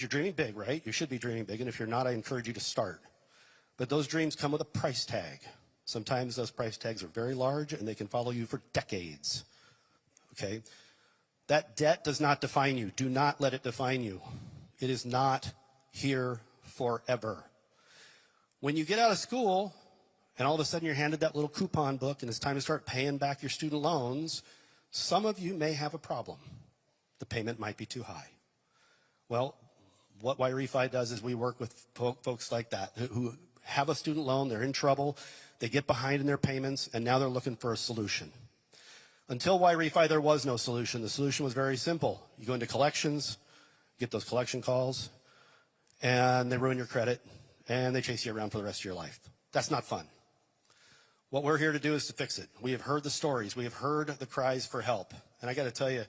You're dreaming big, right? You should be dreaming big, and if you're not, I encourage you to start. But those dreams come with a price tag. Sometimes those price tags are very large, and they can follow you for decades, okay? That debt does not define you. Do not let it define you. It is not here forever. When you get out of school, and all of a sudden you're handed that little coupon book, and it's time to start paying back your student loans, some of you may have a problem. The payment might be too high. Well, what YRefi does is we work with folks like that who have a student loan, they're in trouble, they get behind in their payments, and now they're looking for a solution. Until YRefi, there was no solution. The solution was very simple. You go into collections, get those collection calls, and they ruin your credit, and they chase you around for the rest of your life. That's not fun. What we're here to do is to fix it. We have heard the stories. We have heard the cries for help. And I got to tell you,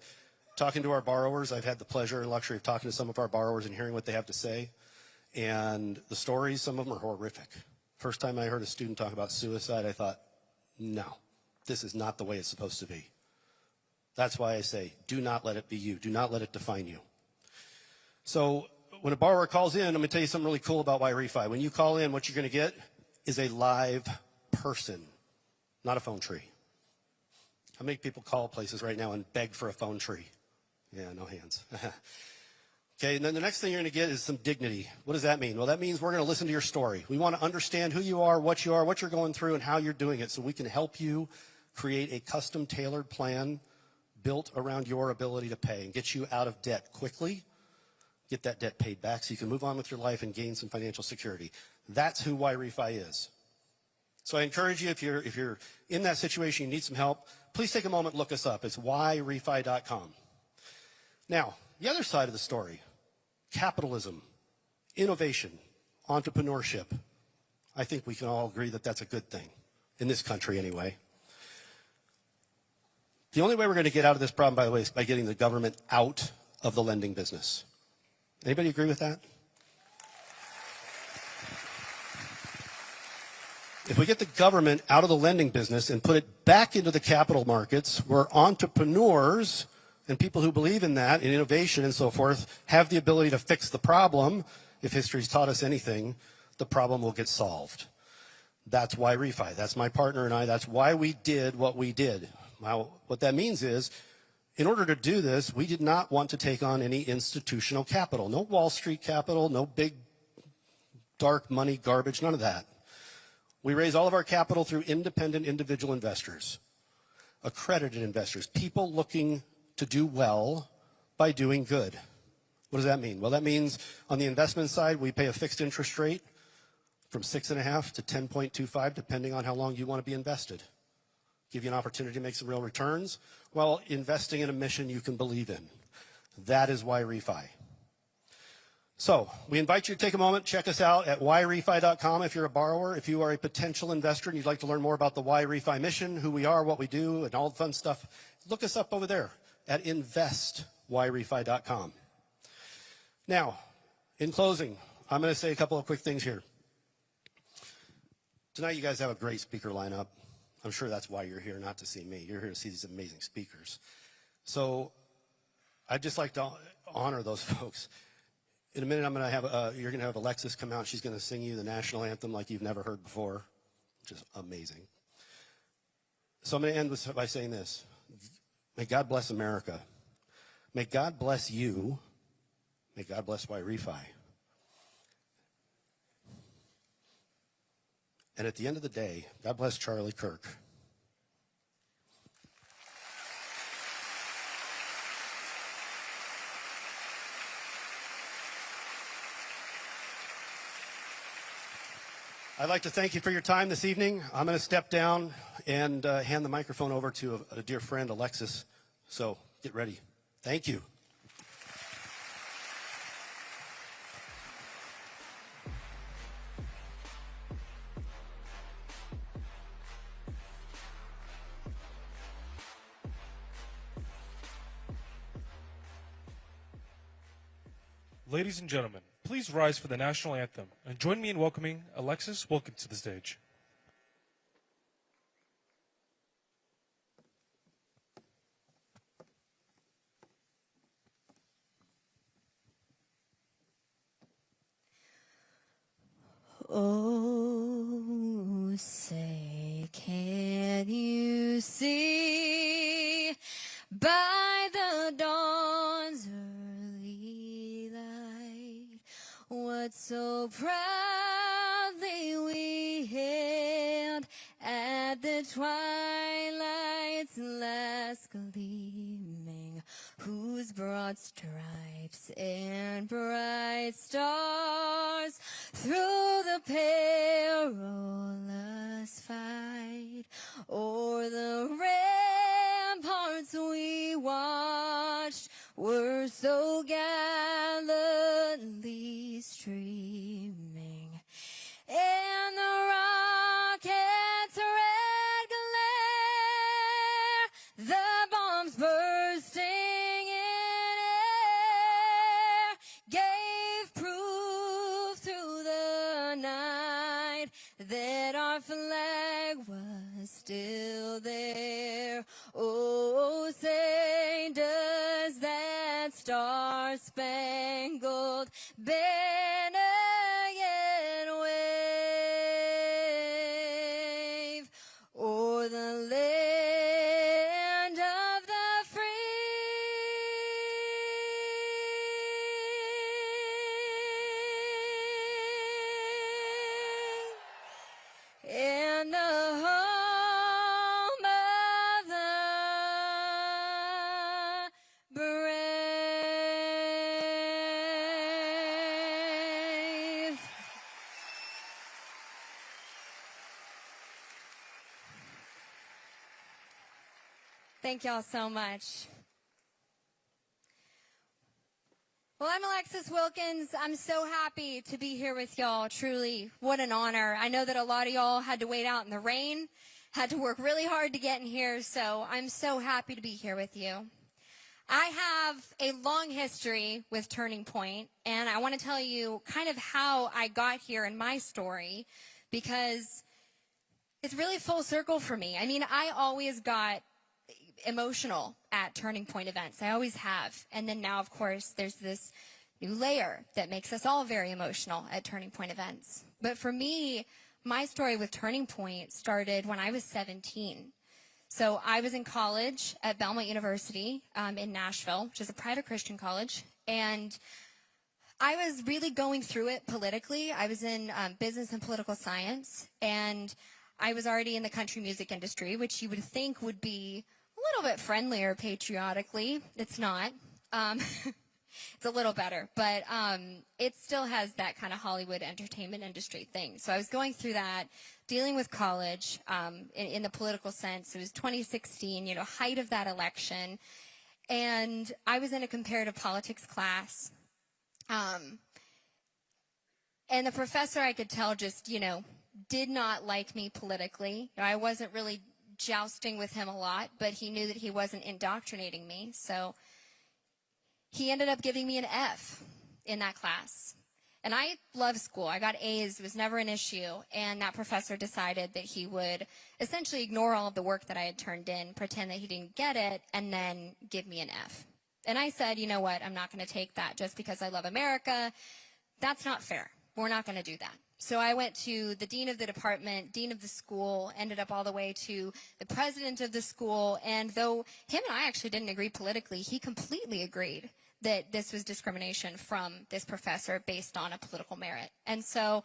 talking to our borrowers, I've had the pleasure and luxury of talking to some of our borrowers and hearing what they have to say. And the stories, some of them are horrific. First time I heard a student talk about suicide, I thought, no, this is not the way it's supposed to be. That's why I say, do not let it be you. Do not let it define you. So when a borrower calls in, I'm going to tell you something really cool about YRefi. When you call in, what you're going to get is a live person, not a phone tree. How many people call places right now and beg for a phone tree? Yeah, no hands. Okay, and then the next thing you're going to get is some dignity. What does that mean? Well, that means we're going to listen to your story. We want to understand who you are, what you're going through, and how you're doing it, so we can help you create a custom tailored plan built around your ability to pay and get you out of debt quickly, get that debt paid back so you can move on with your life and gain some financial security. That's who YRefi is. So I encourage you, if you're in that situation, you need some help, please take a moment and look us up. It's YRefi.com. Now, the other side of the story, capitalism, innovation, entrepreneurship. I think we can all agree that that's a good thing, in this country anyway. The only way we're going to get out of this problem, by the way, is by getting the government out of the lending business. Anybody agree with that? If we get the government out of the lending business and put it back into the capital markets, where entrepreneurs and people who believe in that, in innovation and so forth, have the ability to fix the problem, if history's taught us anything, the problem will get solved. That's YRefi. That's my partner and I. That's why we did what we did. Now, what that means is, in order to do this, we did not want to take on any institutional capital. No Wall Street capital, no big dark money garbage, none of that. We raise all of our capital through independent individual investors, accredited investors, people looking to do well by doing good. What does that mean? Well, that means on the investment side, we pay a fixed interest rate from 6.5 to 10.25, depending on how long you want to be invested. Give you an opportunity to make some real returns while investing in a mission you can believe in. That is YRefi. So we invite you to take a moment, check us out at YRefi.com if you're a borrower. If you are a potential investor and you'd like to learn more about the YRefi mission, who we are, what we do, and all the fun stuff, look us up over there at investYRefi.com. Now, in closing, I'm going to say a couple of quick things here. Tonight you guys have a great speaker lineup. I'm sure that's why you're here, not to see me. You're here to see these amazing speakers. So I'd just like to honor those folks. In a minute, I'm going to have you're going to have Alexis come out. She's going to sing you the national anthem like you've never heard before, which is amazing. So I'm going to end by saying this. May God bless America. May God bless you. May God bless YRefi. And at the end of the day, God bless Charlie Kirk. I'd like to thank you for your time this evening. I'm going to step down and hand the microphone over to a dear friend, Alexis. So get ready. Thank you. Ladies and gentlemen, please rise for the national anthem and join me in welcoming Alexis Wilkins to the stage. Oh, say, can you see by the dawn's early light what so proudly we hailed at the twilight's last gleaming, whose broad stripes and bright stars through the perilous fight o'er the ramparts we watched were so gallantly streaming, and the rocket's red glare, the bombs bursting in air, gave proof through the night that our flag was still there. Oh, say, does that star-spangled banner yet wave o'er the land of the free and the home of the brave? Thank y'all so much. Well, I'm Alexis Wilkins. I'm so happy to be here with y'all. Truly, what an honor. I know that a lot of y'all had to wait out in the rain, had to work really hard to get in here, so I'm so happy to be here with you. I have a long history with Turning Point, and I want to tell you kind of how I got here in my story, because it's really full circle for me. I mean, I always got emotional at Turning Point events. I always have. And then now, of course, there's this new layer that makes us all very emotional at Turning Point events. But for me, my story with Turning Point started when I was 17. So I was in college at Belmont University in Nashville, which is a private Christian college. And I was really going through it politically. I was in business and political science. And I was already in the country music industry, which you would think would be a little bit friendlier patriotically. It's not. It's a little better, but it still has that kind of Hollywood entertainment industry thing. So I was going through that, dealing with college in the political sense. It was 2016, height of that election, and I was in a comparative politics class. And the professor, I could tell, just, did not like me politically. I wasn't really jousting with him a lot, but he knew that he wasn't indoctrinating me. So he ended up giving me an F in that class. And I love school. I got A's. It was never an issue. And that professor decided that he would essentially ignore all of the work that I had turned in, pretend that he didn't get it, and then give me an F. And I said, you know what? I'm not going to take that just because I love America. That's not fair. We're not going to do that. So I went to the dean of the department, dean of the school, ended up all the way to the president of the school. And though him and I actually didn't agree politically, he completely agreed that this was discrimination from this professor based on a political merit. And so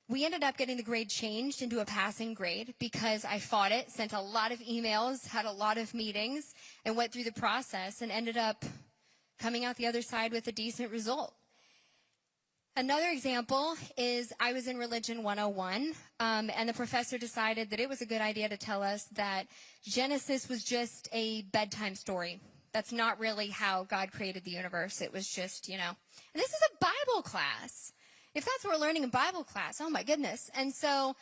we ended up getting the grade changed into a passing grade because I fought it, sent a lot of emails, had a lot of meetings, and went through the process and ended up coming out the other side with a decent result. Another example is I was in Religion 101, and the professor decided that it was a good idea to tell us that Genesis was just a bedtime story. That's not really how God created the universe. It was just, And this is a Bible class. If that's what we're learning in Bible class, oh my goodness. And so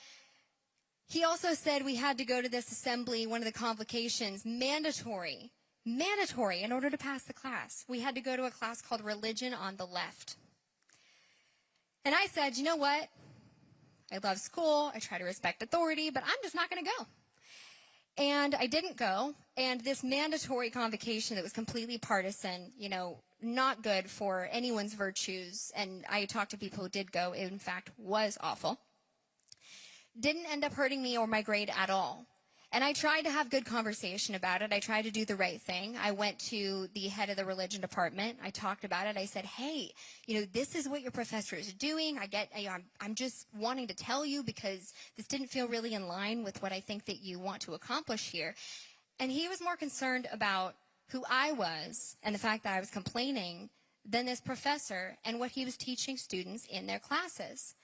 he also said we had to go to this assembly, one of the convocations, mandatory in order to pass the class. We had to go to a class called Religion on the Left. And I said, you know what? I love school. I try to respect authority, but I'm just not going to go. And I didn't go. And this mandatory convocation that was completely partisan, not good for anyone's virtues. And I talked to people who did go. It, in fact, was awful. didn't end up hurting me or my grade at all. And I tried to have good conversation about it. I tried to do the right thing. I went to the head of the religion department. I talked about it. I said, hey, this is what your professor is doing. I'm just wanting to tell you because this didn't feel really in line with what I think that you want to accomplish here. And he was more concerned about who I was and the fact that I was complaining than this professor and what he was teaching students in their classes.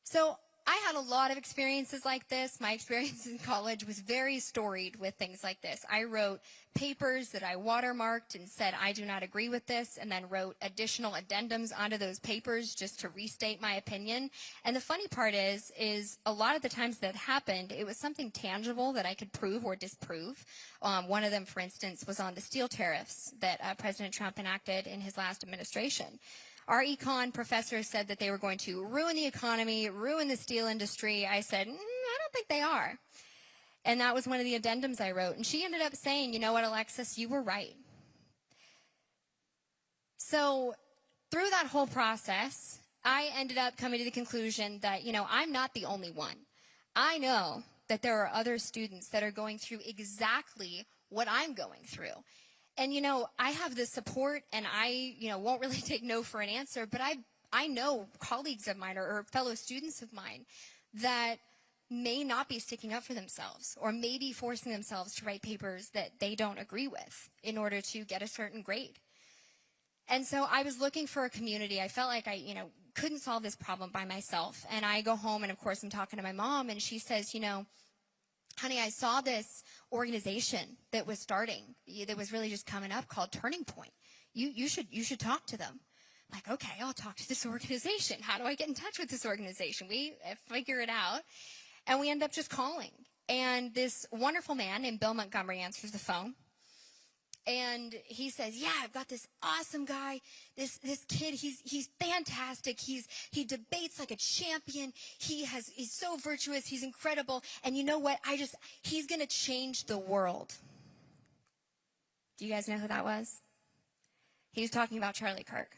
So I had a lot of experiences like this. My experience in college was very storied with things like this. I wrote papers that I watermarked and said, I do not agree with this, and then wrote additional addendums onto those papers just to restate my opinion. And the funny part is a lot of the times that happened, it was something tangible that I could prove or disprove. One of them, for instance, was on the steel tariffs that President Trump enacted in his last administration. Our econ professor said that they were going to ruin the economy, ruin the steel industry. I said, I don't think they are. And that was one of the addendums I wrote. And she ended up saying, you know what, Alexis, you were right. So through that whole process, I ended up coming to the conclusion that, I'm not the only one. I know that there are other students that are going through exactly what I'm going through. And, I have the support, and I, won't really take no for an answer, but I know colleagues of mine or fellow students of mine that may not be sticking up for themselves or maybe forcing themselves to write papers that they don't agree with in order to get a certain grade. And so I was looking for a community. I felt like I, couldn't solve this problem by myself. And I go home, and, of course, I'm talking to my mom, and she says, honey, I saw this organization that was starting, that was really just coming up called Turning Point. You should talk to them. I'm like, okay, I'll talk to this organization. How do I get in touch with this organization? We figure it out. And we end up just calling. And this wonderful man named Bill Montgomery answers the phone. And he says, yeah, I've got this awesome guy, this kid, he's fantastic. He debates like a champion. He's so virtuous. He's incredible. And you know what? He's going to change the world. Do you guys know who that was? He was talking about Charlie Kirk.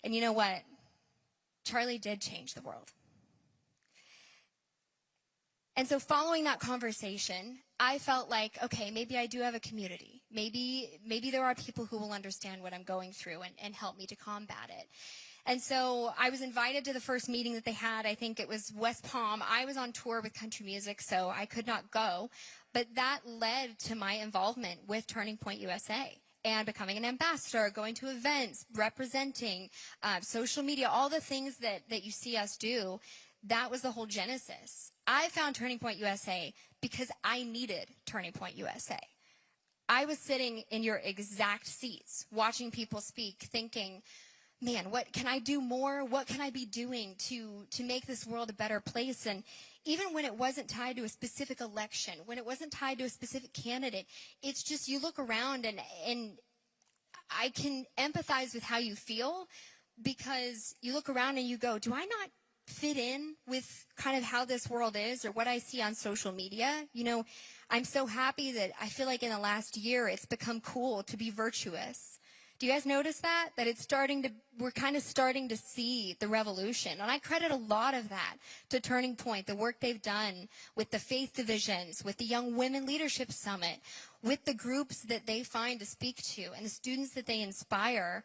And you know what? Charlie did change the world. And so following that conversation, I felt like, okay, maybe I do have a community. Maybe there are people who will understand what I'm going through and help me to combat it. And so I was invited to the first meeting that they had. I think it was West Palm. I was on tour with country music, so I could not go. But that led to my involvement with Turning Point USA and becoming an ambassador, going to events, representing, social media, all the things that you see us do. That was the whole genesis. I found Turning Point USA because I needed Turning Point USA. I was sitting in your exact seats, watching people speak, thinking, man, what can I do more? What can I be doing to make this world a better place? And even when it wasn't tied to a specific election, when it wasn't tied to a specific candidate, it's just you look around and I can empathize with how you feel, because you look around and you go, do I not fit in with kind of how this world is or what I see on social media? I'm so happy that I feel like in the last year it's become cool to be virtuous. Do you guys notice that? That we're kind of starting to see the revolution. And I credit a lot of that to Turning Point, the work they've done with the faith divisions, with the Young Women Leadership Summit, with the groups that they find to speak to and the students that they inspire.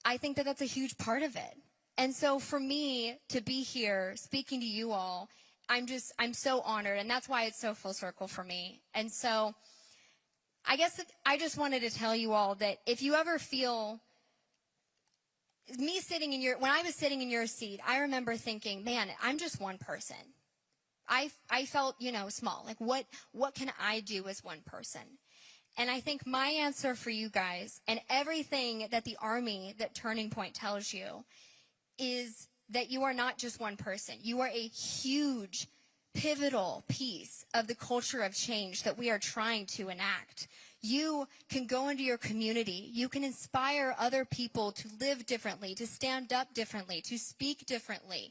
I think that that's a huge part of it. And so for me to be here speaking to you all, I'm so honored, and that's why it's so full circle for me. And so I guess I just wanted to tell you all that if you ever feel when I was sitting in your seat, I remember thinking, man, I'm just one person. I felt, small. Like what can I do as one person? And I think my answer for you guys, and everything that the Army, that Turning Point tells you, is that you are not just one person. You are a huge, pivotal piece of the culture of change that we are trying to enact. You can go into your community. You can inspire other people to live differently, to stand up differently, to speak differently.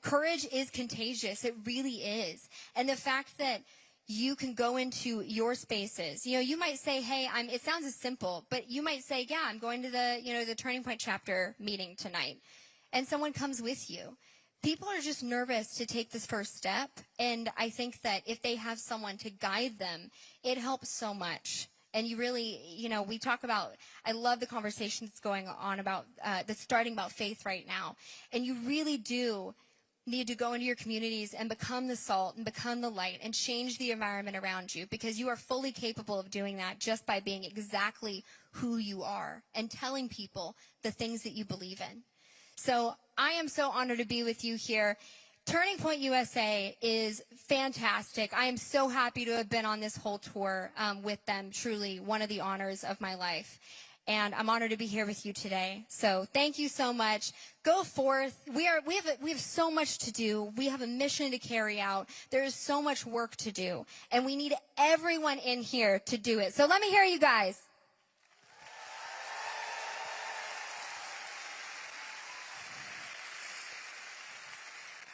Courage is contagious. It really is. And the fact that you can go into your spaces. You might say, hey, it sounds as simple, but you might say, yeah, I'm going to the Turning Point chapter meeting tonight. And someone comes with you. people are just nervous to take this first step. And I think that if they have someone to guide them, it helps so much. And you really, we talk about, I love the conversation that's going on about, that's starting about faith right now. And you really do need to go into your communities and become the salt and become the light and change the environment around you, because you are fully capable of doing that just by being exactly who you are and telling people the things that you believe in. So I am so honored to be with you here. Turning Point USA is fantastic. I am so happy to have been on this whole tour with them. Truly one of the honors of my life. And I'm honored to be here with you today. So thank you so much. Go forth. We have so much to do. We have a mission to carry out. There is so much work to do. And we need everyone in here to do it. So let me hear you guys.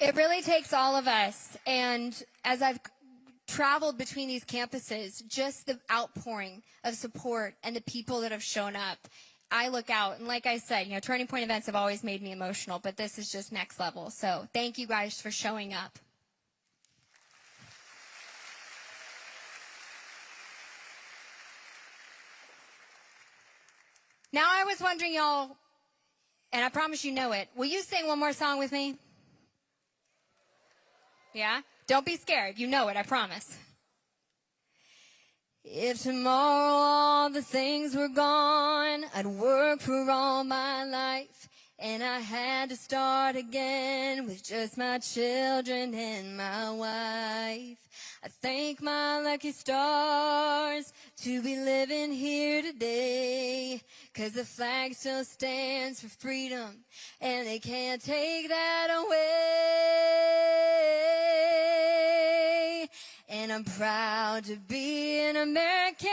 It really takes all of us. And as I've traveled between these campuses, just the outpouring of support and the people that have shown up, I look out. And like I said, Turning Point events have always made me emotional, but this is just next level. So thank you guys for showing up. Now I was wondering, y'all, and I promise you know it, will you sing one more song with me? Yeah? Don't be scared. You know it, I promise. If tomorrow all the things were gone, I'd work for all my life, and I had to start again with just my children and my wife. I thank my lucky stars to be living here today, 'cause the flag still stands for freedom, and they can't take that away. And I'm proud to be an American,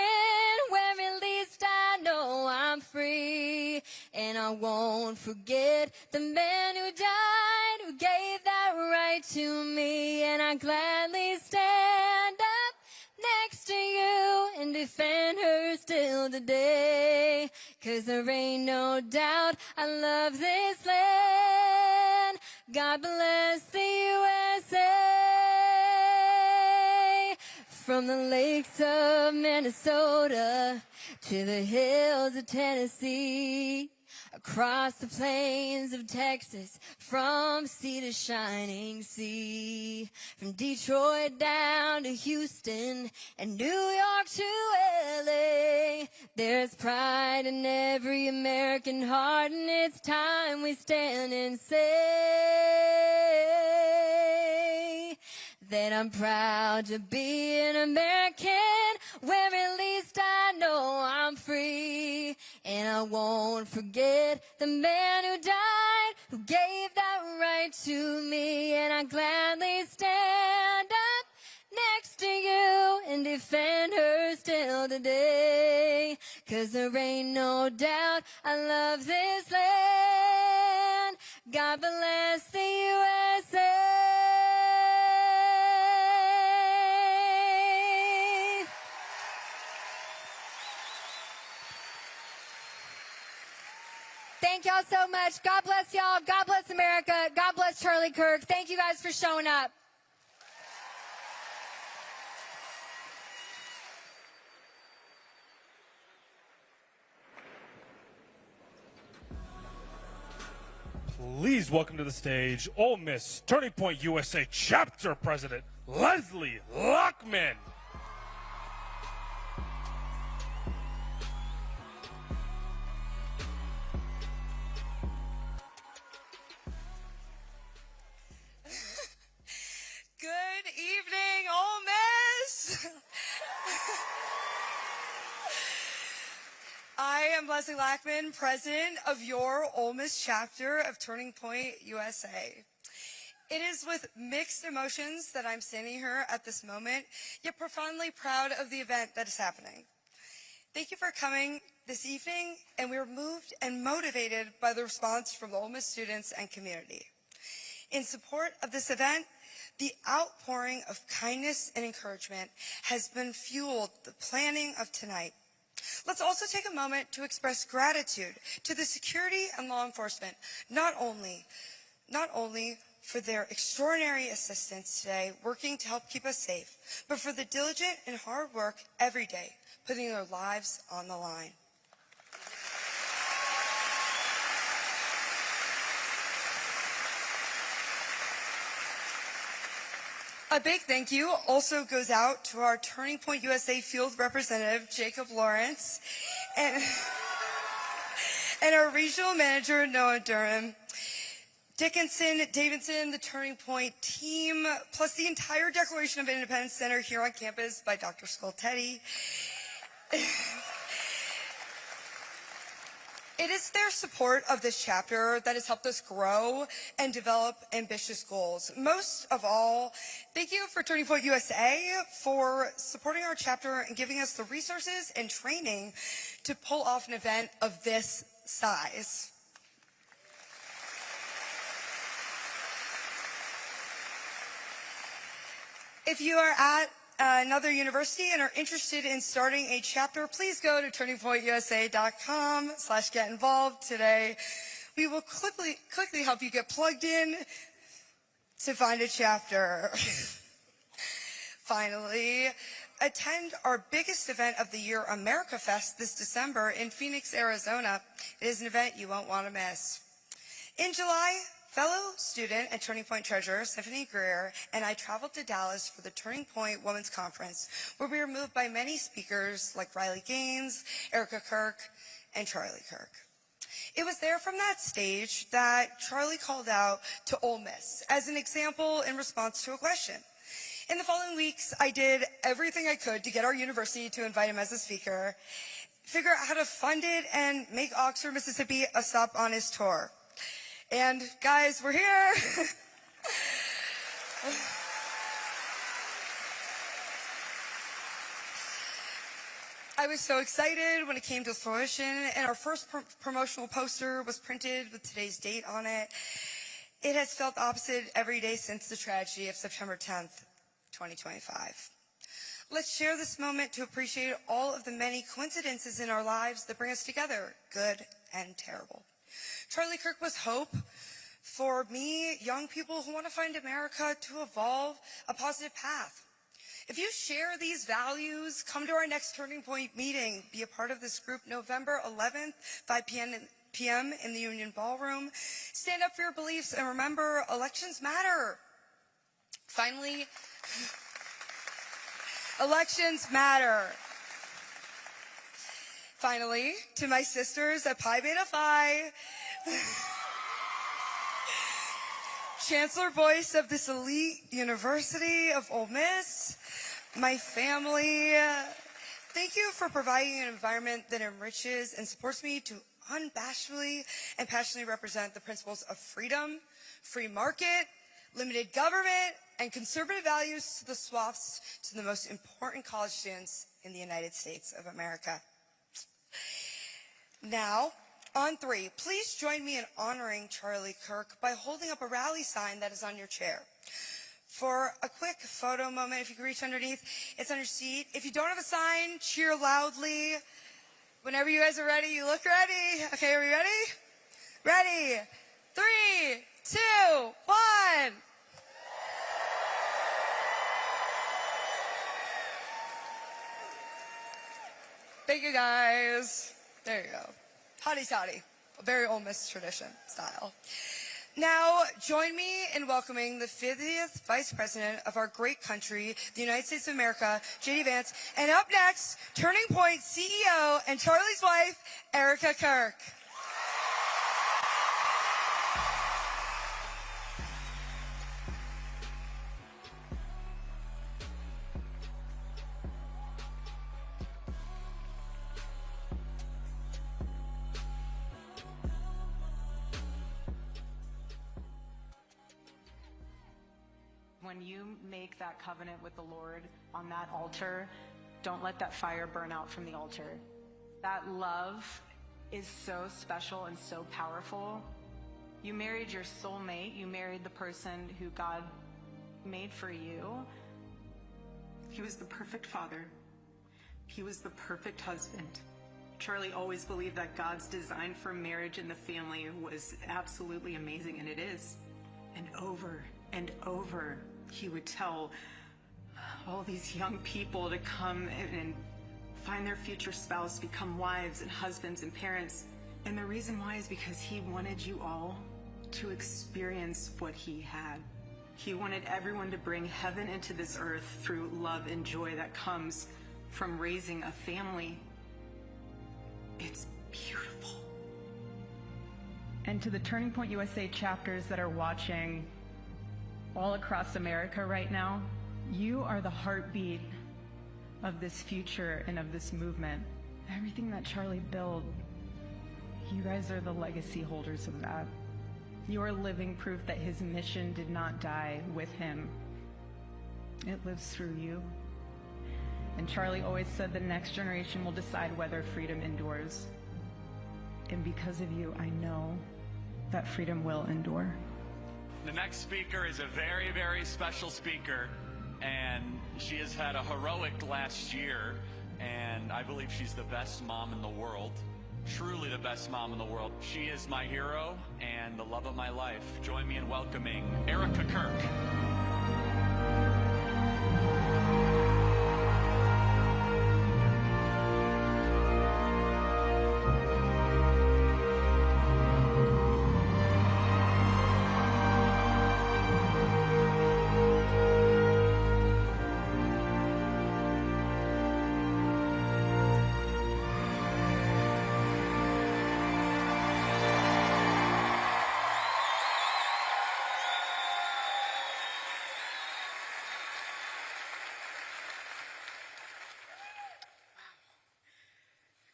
where at least I know I'm free. And I won't forget the man who died, who gave that right to me. And I gladly stand up next to you and defend her still today. 'Cause there ain't no doubt I love this land. God bless the USA. From the lakes of Minnesota to the hills of Tennessee, across the plains of Texas, from sea to shining sea, from Detroit down to Houston and New York to LA, there's pride in every American heart, and it's time we stand and say that I'm proud to be an American, where at least I know I'm free. And I won't forget the man who died, who gave that right to me. And I gladly stand up next to you and defend her still today. 'Cause there ain't no doubt I love this land. God bless the USA. Thank y'all so much. God bless y'all. God bless America. God bless Charlie Kirk. Thank you guys for showing up. Please welcome to the stage Ole Miss Turning Point USA Chapter President Leslie Lockman. Good evening, Ole Miss. I am Leslie Lackman, president of your Ole Miss chapter of Turning Point USA. It is with mixed emotions that I'm standing here at this moment, yet profoundly proud of the event that is happening. Thank you for coming this evening, and we are moved and motivated by the response from the Ole Miss students and community. In support of this event, the outpouring of kindness and encouragement has been fueled the planning of tonight. Let's also take a moment to express gratitude to the security and law enforcement, not only for their extraordinary assistance today, working to help keep us safe, but for the diligent and hard work every day, putting their lives on the line. A big thank you also goes out to our Turning Point USA field representative, Jacob Lawrence, and our regional manager, Noah Durham, Davidson, the Turning Point team, plus the entire Declaration of Independence Center here on campus by Dr. Skoltedi. It is their support of this chapter that has helped us grow and develop ambitious goals. Most of all, thank you for Turning Point USA for supporting our chapter and giving us the resources and training to pull off an event of this size. If you are at another university and are interested in starting a chapter, please go to turningpointusa.com/get involved today. We will quickly help you get plugged in to find a chapter. Finally, attend our biggest event of the year, America Fest, this December in Phoenix, Arizona. It is an event you won't want to miss. In July, fellow student and Turning Point treasurer Stephanie Greer and I traveled to Dallas for the Turning Point Women's Conference, where we were moved by many speakers like Riley Gaines, Erika Kirk, and Charlie Kirk. It was there from that stage that Charlie called out to Ole Miss as an example in response to a question. In the following weeks, I did everything I could to get our university to invite him as a speaker, figure out how to fund it, and make Oxford, Mississippi a stop on his tour. And guys, we're here. I was so excited when it came to fruition, and our first promotional poster was printed with today's date on it. It has felt the opposite every day since the tragedy of September 10th, 2025. Let's share this moment to appreciate all of the many coincidences in our lives that bring us together, good and terrible. Charlie Kirk was hope for me, young people who want to find America to evolve a positive path. If you share these values, come to our next Turning Point meeting. Be a part of this group November 11th, 5 p.m. in the Union Ballroom. Stand up for your beliefs and remember, elections matter. Finally, elections matter. Finally, to my sisters at Pi Beta Phi, Chancellor Boyce of this elite University of Ole Miss, my family, thank you for providing an environment that enriches and supports me to unabashedly and passionately represent the principles of freedom, free market, limited government, and conservative values to the swaths to the most important college students in the United States of America. Now, on three, please join me in honoring Charlie Kirk by holding up a rally sign that is on your chair. For a quick photo moment, if you can reach underneath, it's on your seat. If you don't have a sign, cheer loudly. Whenever you guys are ready, you look ready. Okay, are we ready? Ready? 3, 2, 1. Thank you, guys. There you go. Hotty toddy, a very Ole Miss tradition style. Now, join me in welcoming the 50th Vice President of our great country, the United States of America, JD Vance, and up next, Turning Point CEO and Charlie's wife, Erika Kirk. When you make that covenant with the Lord on that altar, don't let that fire burn out from the altar. That love is so special and so powerful. You married your soulmate. You married the person who God made for you. He was the perfect father. He was the perfect husband. Charlie always believed that God's design for marriage and the family was absolutely amazing, and it is. And over, he would tell all these young people to come and find their future spouse, become wives and husbands and parents. And the reason why is because he wanted you all to experience what he had. He wanted everyone to bring heaven into this earth through love and joy that comes from raising a family. It's beautiful. And to the Turning Point USA chapters that are watching all across America right now, you are the heartbeat of this future and of this movement. Everything that Charlie built, you guys are the legacy holders of that. You are living proof that his mission did not die with him. It lives through you. And Charlie always said the next generation will decide whether freedom endures. And because of you, I know that freedom will endure. The next speaker is a very, very special speaker, and she has had a heroic last year, and I believe she's the best mom in the world. Truly the best mom in the world. She is my hero and the love of my life. Join me in welcoming Erika Kirk.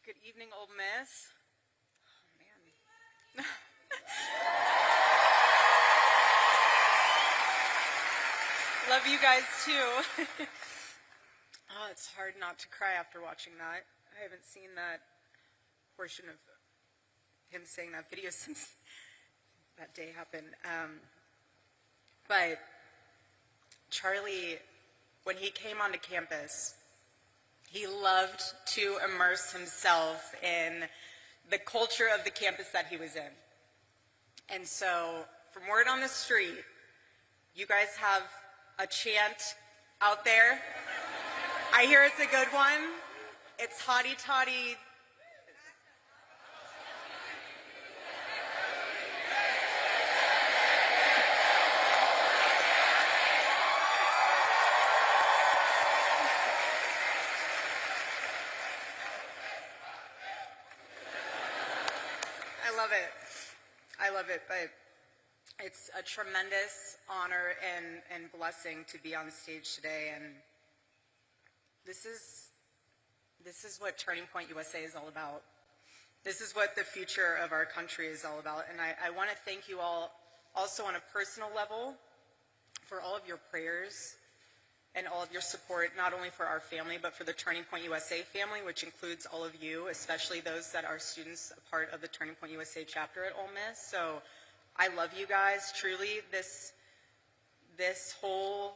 Good evening, Ole Miss. Oh, man. Love you guys, too. Oh, it's hard not to cry after watching that. I haven't seen that portion of him saying that video since that day happened. But Charlie, when he came onto campus, he loved to immerse himself in the culture of the campus that he was in. And so, from word on the street, you guys have a chant out there. I hear it's a good one. It's hotty toddy. I love it, but it's a tremendous honor and blessing to be on stage today, and this is what Turning Point USA is all about. This is what the future of our country is all about, and I want to thank you all also on a personal level for all of your prayers and all of your support, not only for our family, but for the Turning Point USA family, which includes all of you, especially those that are students, a part of the Turning Point USA chapter at Ole Miss. So I love you guys, truly. This whole,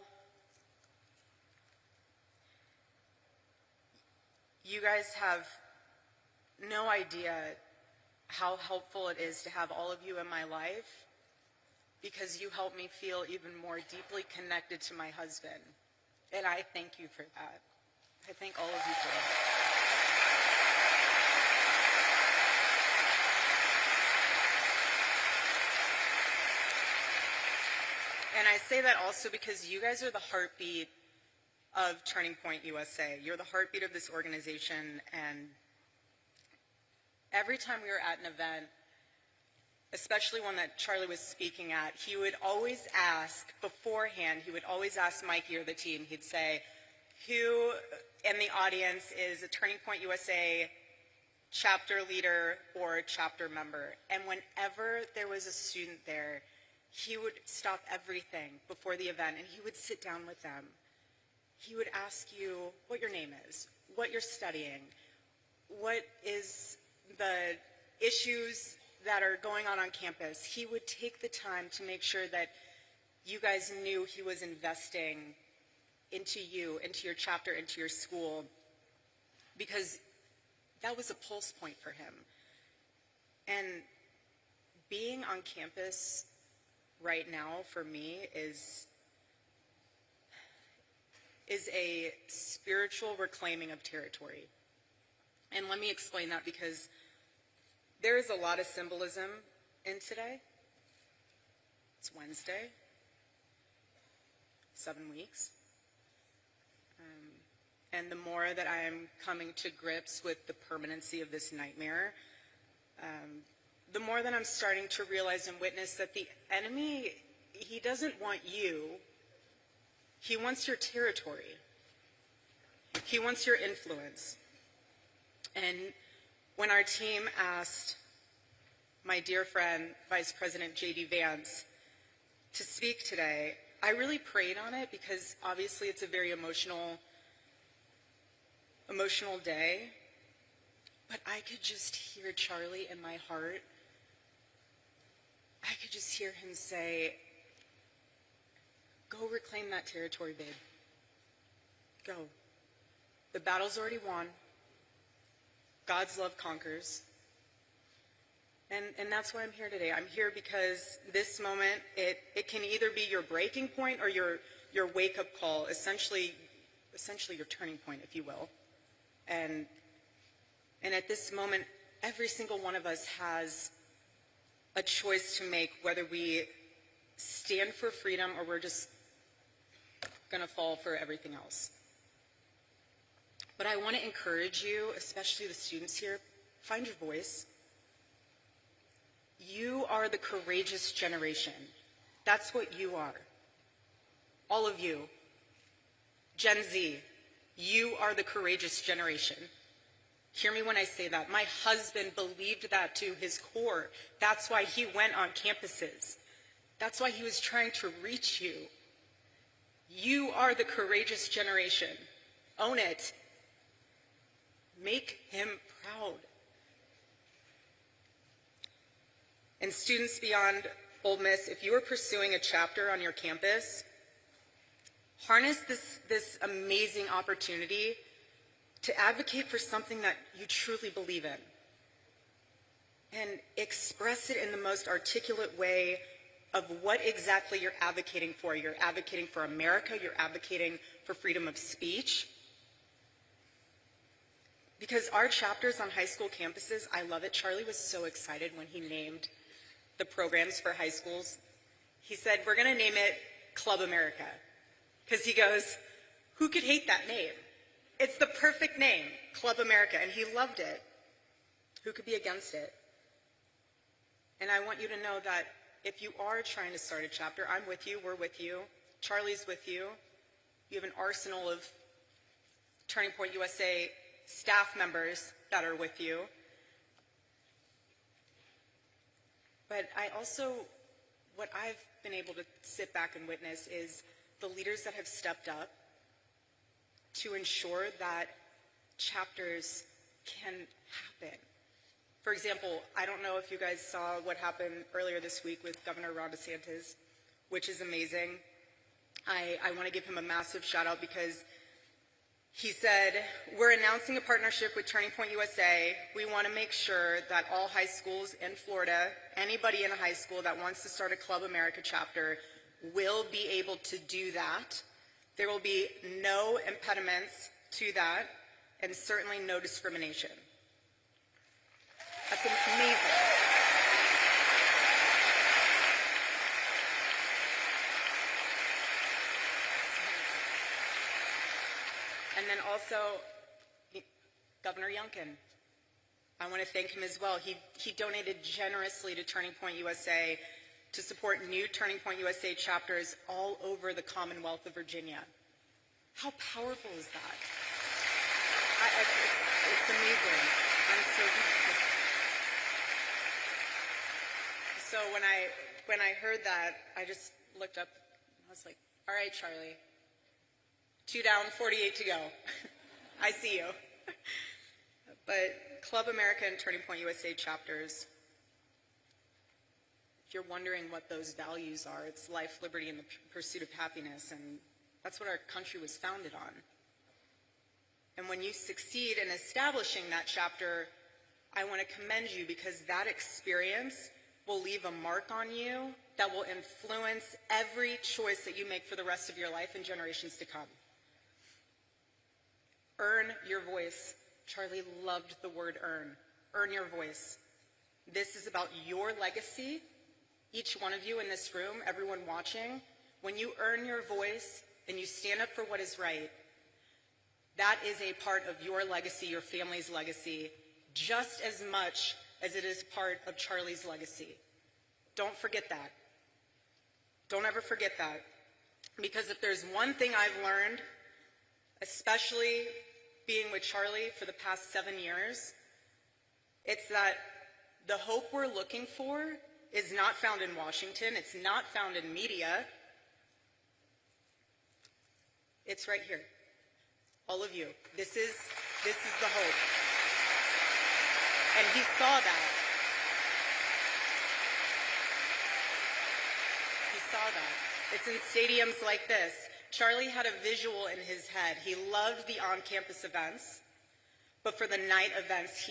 you guys have no idea how helpful it is to have all of you in my life, because you help me feel even more deeply connected to my husband. And I thank you for that. I thank all of you for that. And I say that also because you guys are the heartbeat of Turning Point USA. You're the heartbeat of this organization, and every time we were at an event, especially one that Charlie was speaking at, he would always ask beforehand, he would always ask Mikey or the team, he'd say, who in the audience is a Turning Point USA chapter leader or chapter member? And whenever there was a student there, he would stop everything before the event and he would sit down with them. He would ask you what your name is, what you're studying, what is the issues that are going on campus. He would take the time to make sure that you guys knew he was investing into you, into your chapter, into your school, because that was a pulse point for him. And being on campus right now for me is a spiritual reclaiming of territory. And let me explain that, because there is a lot of symbolism in today. It's Wednesday, 7 weeks. And the more that I am coming to grips with the permanency of this nightmare, the more that I'm starting to realize and witness that the enemy, he doesn't want you. He wants your territory. He wants your influence. And when our team asked my dear friend, Vice President JD Vance, to speak today, I really prayed on it, because obviously it's a very emotional day. But I could just hear Charlie in my heart. I could just hear him say, go reclaim that territory, babe. Go. The battle's already won. God's love conquers. And that's why I'm here today. I'm here because this moment, it can either be your breaking point or your wake-up call, essentially your turning point, if you will. And at this moment, every single one of us has a choice to make, whether we stand for freedom or we're just going to fall for everything else. But I want to encourage you, especially the students here, find your voice. You are the courageous generation. That's what you are. All of you. Gen Z, you are the courageous generation. Hear me when I say that. My husband believed that to his core. That's why he went on campuses. That's why he was trying to reach you. You are the courageous generation. Own it. Make him proud. And students beyond Ole Miss, if you are pursuing a chapter on your campus, harness this amazing opportunity to advocate for something that you truly believe in. And express it in the most articulate way of what exactly you're advocating for. You're advocating for America. You're advocating for freedom of speech. Because our chapters on high school campuses, I love it. Charlie was so excited when he named the programs for high schools. He said, we're going to name it Club America. Because he goes, who could hate that name? It's the perfect name, Club America. And he loved it. Who could be against it? And I want you to know that if you are trying to start a chapter, I'm with you, we're with you, Charlie's with you. You have an arsenal of Turning Point USA staff members that are with you. But I also, what I've been able to sit back and witness is the leaders that have stepped up to ensure that chapters can happen. For example, I don't know if you guys saw what happened earlier this week with Governor Ron DeSantis, which is amazing. I want to give him a massive shout out, because he said, we're announcing a partnership with Turning Point USA. We want to make sure that all high schools in Florida, anybody in a high school that wants to start a Club America chapter, will be able to do that. There will be no impediments to that, and certainly no discrimination. That's amazing. And then also, Governor Youngkin. I want to thank him as well. He donated generously to Turning Point USA to support new Turning Point USA chapters all over the Commonwealth of Virginia. How powerful is that? It's amazing. I'm so grateful. So when I heard that, I just looked up. I was like, all right, Charlie. 2 down, 48 to go. I see you. But Club America and Turning Point USA chapters, if you're wondering what those values are, it's life, liberty, and the pursuit of happiness, and that's what our country was founded on. And when you succeed in establishing that chapter, I want to commend you, because that experience will leave a mark on you that will influence every choice that you make for the rest of your life and generations to come. Earn your voice. Charlie loved the word earn. Earn your voice. This is about your legacy. Each one of you in this room, everyone watching, when you earn your voice and you stand up for what is right, that is a part of your legacy, your family's legacy, just as much as it is part of Charlie's legacy. Don't forget that. Don't ever forget that. Because if there's one thing I've learned, especially being with Charlie for the past 7 years, it's that the hope we're looking for is not found in Washington. It's not found in media. It's right here. All of you. This is the hope. And he saw that. He saw that. It's in stadiums like this. Charlie had a visual in his head. He loved the on-campus events, but for the night events,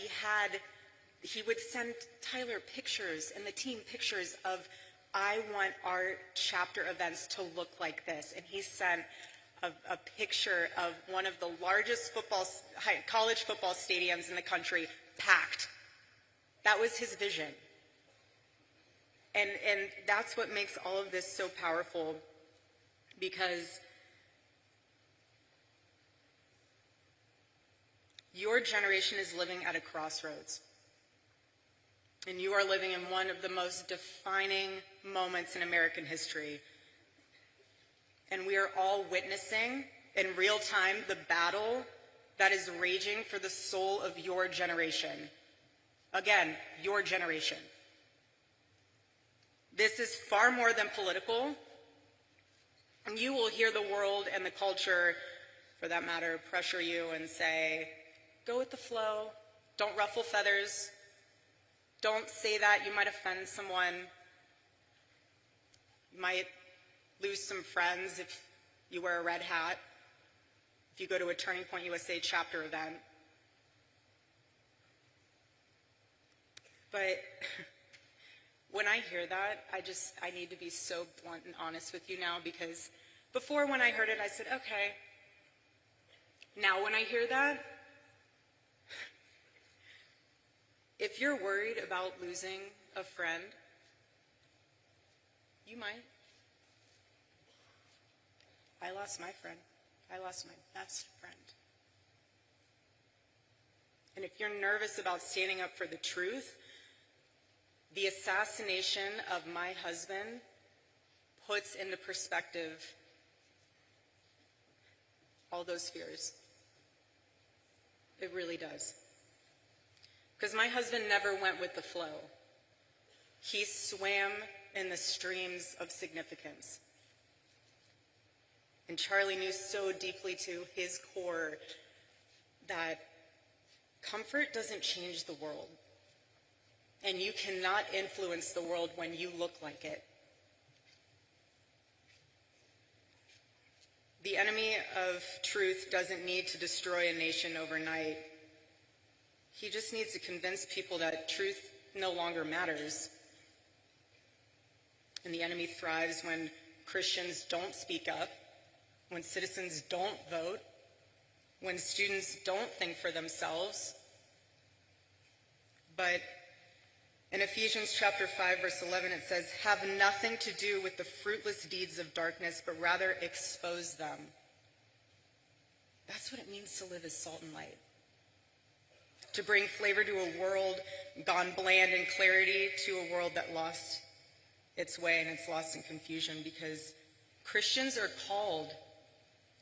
he would send Tyler pictures and the team pictures of, I want our chapter events to look like this. And he sent a picture of one of the largest college football stadiums in the country packed. That was his vision. And that's what makes all of this so powerful, because your generation is living at a crossroads. And you are living in one of the most defining moments in American history. And we are all witnessing in real time the battle that is raging for the soul of your generation. Again, your generation. This is far more than political. And you will hear the world and the culture, for that matter, pressure you and say, go with the flow, don't ruffle feathers, don't say that, you might offend someone, you might lose some friends if you wear a red hat, if you go to a Turning Point USA chapter event. But when I hear that, I need to be so blunt and honest with you now, because before, when I heard it, I said, okay. Now when I hear that, if you're worried about losing a friend, you might. I lost my friend. I lost my best friend. And if you're nervous about standing up for the truth, the assassination of my husband puts into perspective all those fears. It really does. Because my husband never went with the flow. He swam in the streams of significance. And Charlie knew so deeply to his core that comfort doesn't change the world. And you cannot influence the world when you look like it. The enemy of truth doesn't need to destroy a nation overnight. He just needs to convince people that truth no longer matters. And the enemy thrives when Christians don't speak up, when citizens don't vote, when students don't think for themselves. But in Ephesians chapter 5, verse 11, it says, have nothing to do with the fruitless deeds of darkness, but rather expose them. That's what it means to live as salt and light. To bring flavor to a world gone bland, and clarity to a world that lost its way and it's lost in confusion, because Christians are called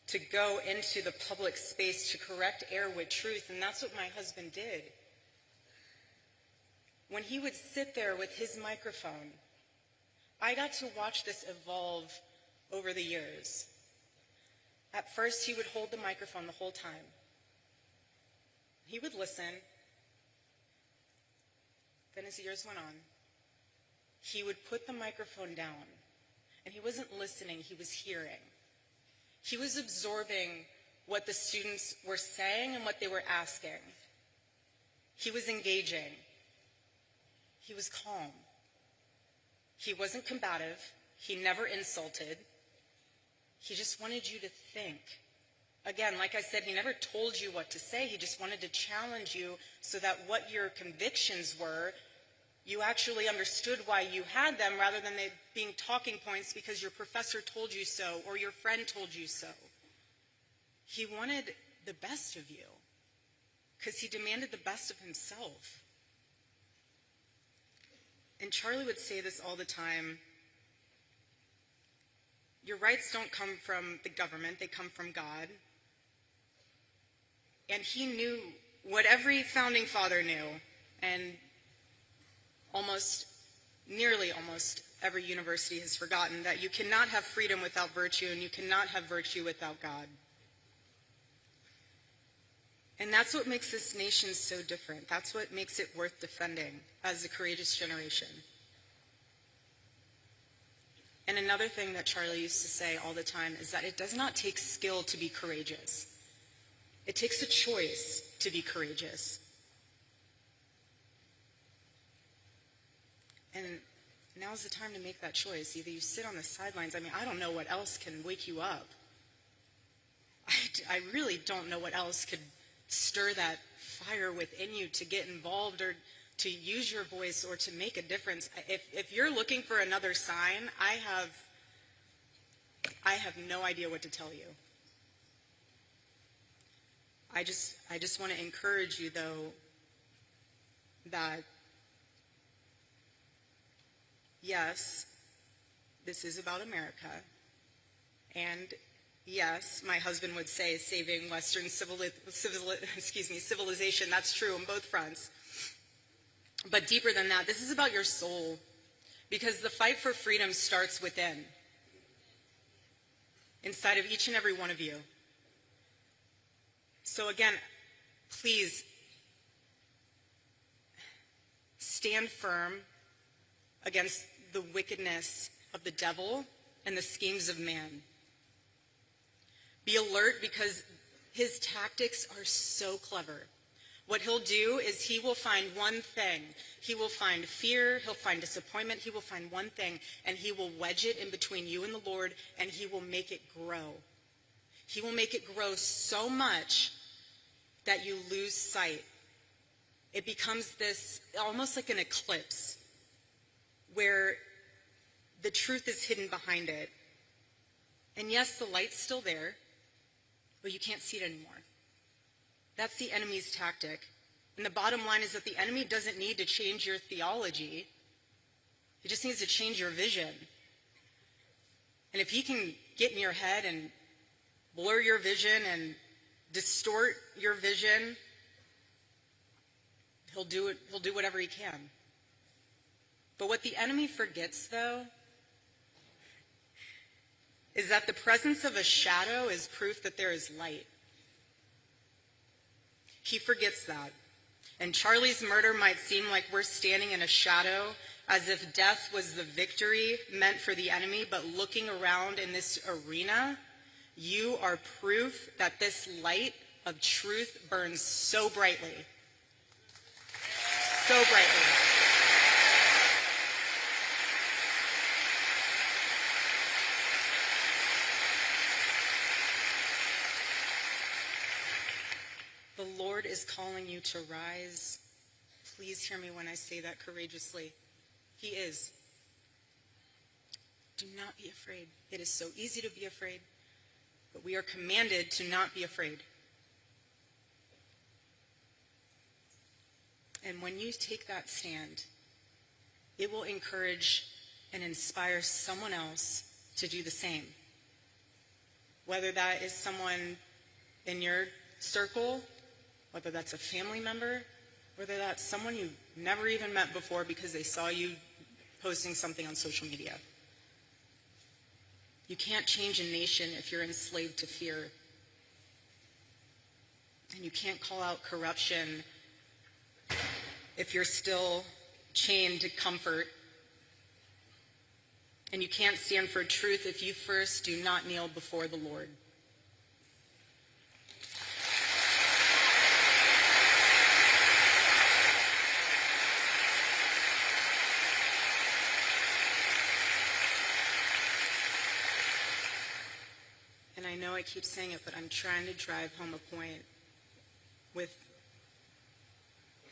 to go into the public space to correct error with truth, and that's what my husband did. When he would sit there with his microphone, I got to watch this evolve over the years. At first, he would hold the microphone the whole time. He would listen. Then as the years went on, he would put the microphone down, and he wasn't listening, he was hearing. He was absorbing what the students were saying and what they were asking. He was engaging. He was calm. He wasn't combative. He never insulted. He just wanted you to think. Again, like I said, he never told you what to say. He just wanted to challenge you so that what your convictions were, you actually understood why you had them rather than they being talking points because your professor told you so or your friend told you so. He wanted the best of you because he demanded the best of himself. And Charlie would say this all the time. Your rights don't come from the government, they come from God. And he knew what every founding father knew, and nearly almost every university has forgotten, that you cannot have freedom without virtue, and you cannot have virtue without God. And that's what makes this nation so different. That's what makes it worth defending as a courageous generation. And another thing that Charlie used to say all the time is that it does not take skill to be courageous. It takes a choice to be courageous. And now's the time to make that choice. Either you sit on the sidelines. I mean, I don't know what else can wake you up. I really don't know what else could stir that fire within you to get involved or to use your voice or to make a difference. If you're looking for another sign, I have no idea what to tell you. I just want to encourage you, though, that yes, this is about America, and yes, my husband would say saving Western civilization. That's true on both fronts. But deeper than that, this is about your soul, because the fight for freedom starts within, inside of each and every one of you. So again, please stand firm against the wickedness of the devil and the schemes of man. Be alert because his tactics are so clever. What he'll do is he will find one thing. He will find fear, he'll find disappointment, he will find one thing, and he will wedge it in between you and the Lord, and he will make it grow. He will make it grow so much that you lose sight. It becomes this, almost like an eclipse, where the truth is hidden behind it. And yes, the light's still there, but you can't see it anymore. That's the enemy's tactic. And the bottom line is that the enemy doesn't need to change your theology. He just needs to change your vision. And if he can get in your head and blur your vision and distort your vision, he'll do it. He'll do whatever he can. But what the enemy forgets, though, is that the presence of a shadow is proof that there is light. He forgets that. And Charlie's murder might seem like we're standing in a shadow, as if death was the victory meant for the enemy, but looking around in this arena, you are proof that this light of truth burns so brightly. So brightly. The Lord is calling you to rise. Please hear me when I say that courageously. He is. Do not be afraid. It is so easy to be afraid, but we are commanded to not be afraid. And when you take that stand, it will encourage and inspire someone else to do the same. Whether that is someone in your circle, whether that's a family member, whether that's someone you've never even met before because they saw you posting something on social media. You can't change a nation if you're enslaved to fear. And you can't call out corruption if you're still chained to comfort. And you can't stand for truth if you first do not kneel before the Lord. I know I keep saying it, but I'm trying to drive home a point with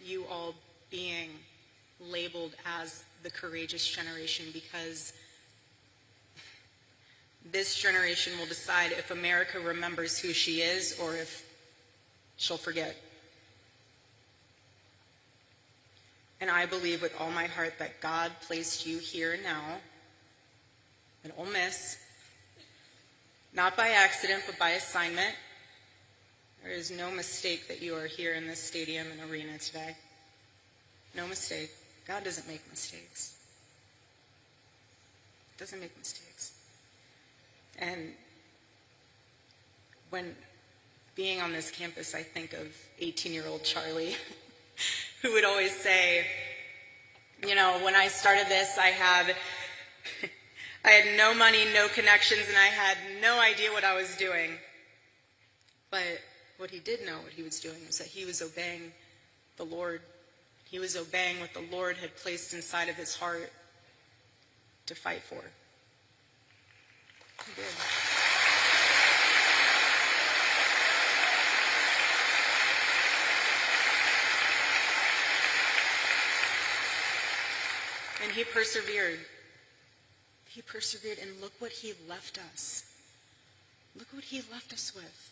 you all being labeled as the courageous generation, because this generation will decide if America remembers who she is or if she'll forget. And I believe with all my heart that God placed you here now in Ole Miss, not by accident, but by assignment. There is no mistake that you are here in this stadium and arena today. No mistake. God doesn't make mistakes. Doesn't make mistakes. And when being on this campus, I think of 18-year-old Charlie, who would always say, you know, when I started this, I had no money, no connections, and I had no idea what I was doing. But what he did know what he was doing was that he was obeying the Lord. He was obeying what the Lord had placed inside of his heart to fight for. He did. And he persevered. He persevered, and look what he left us. Look what he left us with.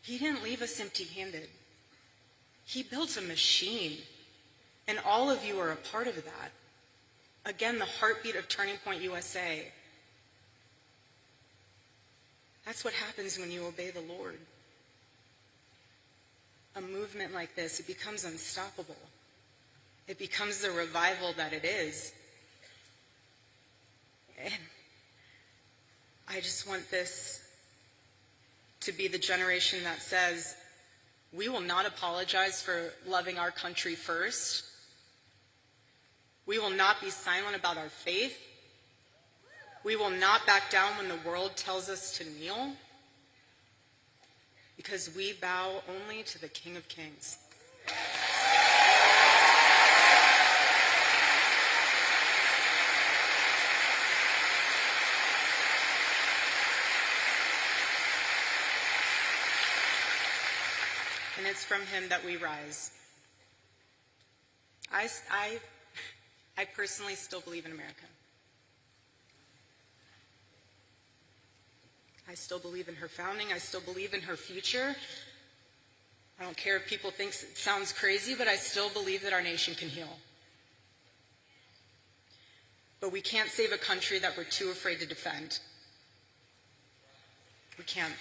He didn't leave us empty-handed. He built a machine, and all of you are a part of that. Again, the heartbeat of Turning Point USA. That's what happens when you obey the Lord. A movement like this, it becomes unstoppable. It becomes the revival that it is. And I just want this to be the generation that says, we will not apologize for loving our country first. We will not be silent about our faith. We will not back down when the world tells us to kneel, because we bow only to the King of Kings. And it's from him that we rise. I personally still believe in America. I still believe in her founding. I still believe in her future. I don't care if people think it sounds crazy, but I still believe that our nation can heal. But we can't save a country that we're too afraid to defend. We can't.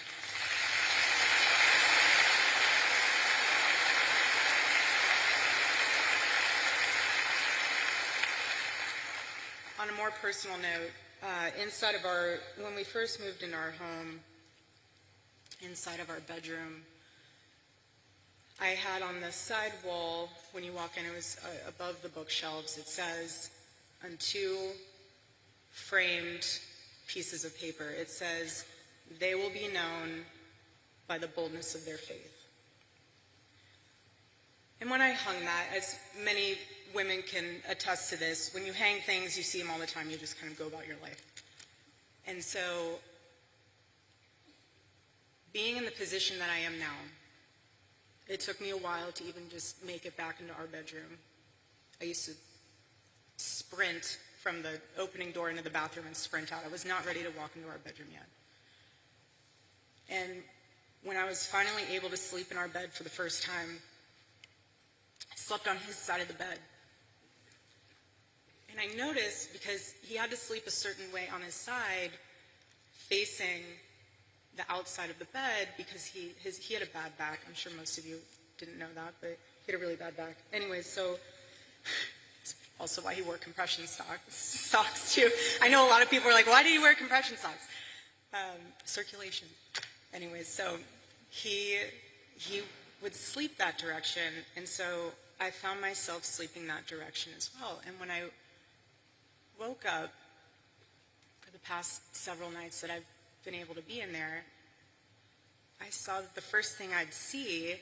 On a more personal note, when we first moved into our home, inside of our bedroom, I had on the side wall, when you walk in, it was above the bookshelves, it says, on two framed pieces of paper, it says, "They will be known by the boldness of their faith." And when I hung that, as many women can attest to this, when you hang things, you see them all the time, you just kind of go about your life. And so, being in the position that I am now, it took me a while to even just make it back into our bedroom. I used to sprint from the opening door into the bathroom and sprint out. I was not ready to walk into our bedroom yet. And when I was finally able to sleep in our bed for the first time, I slept on his side of the bed. And I noticed, because he had to sleep a certain way on his side, facing the outside of the bed, because he had a bad back. I'm sure most of you didn't know that, but he had a really bad back. Anyways, so it's also why he wore compression socks too. I know a lot of people are like, why do you wear compression socks? Circulation. Anyways, so he would sleep that direction, and so I found myself sleeping that direction as well. And when I woke up for the past several nights that I've been able to be in there, I saw that the first thing I'd see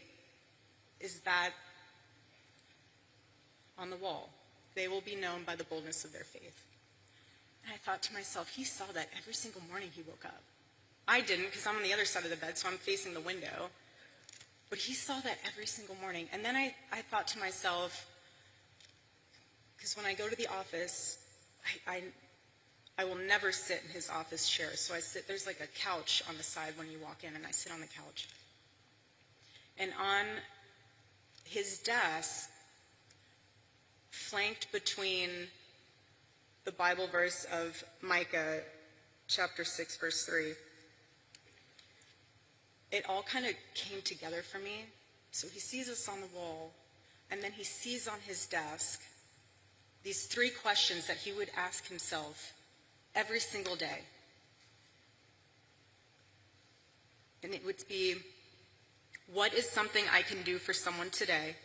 is that on the wall, "They will be known by the boldness of their faith." And I thought to myself, he saw that every single morning he woke up. I didn't, because I'm on the other side of the bed, so I'm facing the window. But he saw that every single morning. And then I thought to myself, because when I go to the office, I will never sit in his office chair. So there's like a couch on the side when you walk in, and I sit on the couch. And on his desk, flanked between the Bible verse of Micah, chapter 6, verse 3, it all kind of came together for me. So he sees us on the wall, and then he sees on his desk these 3 questions that he would ask himself every single day. And it would be, what is something I can do for someone today?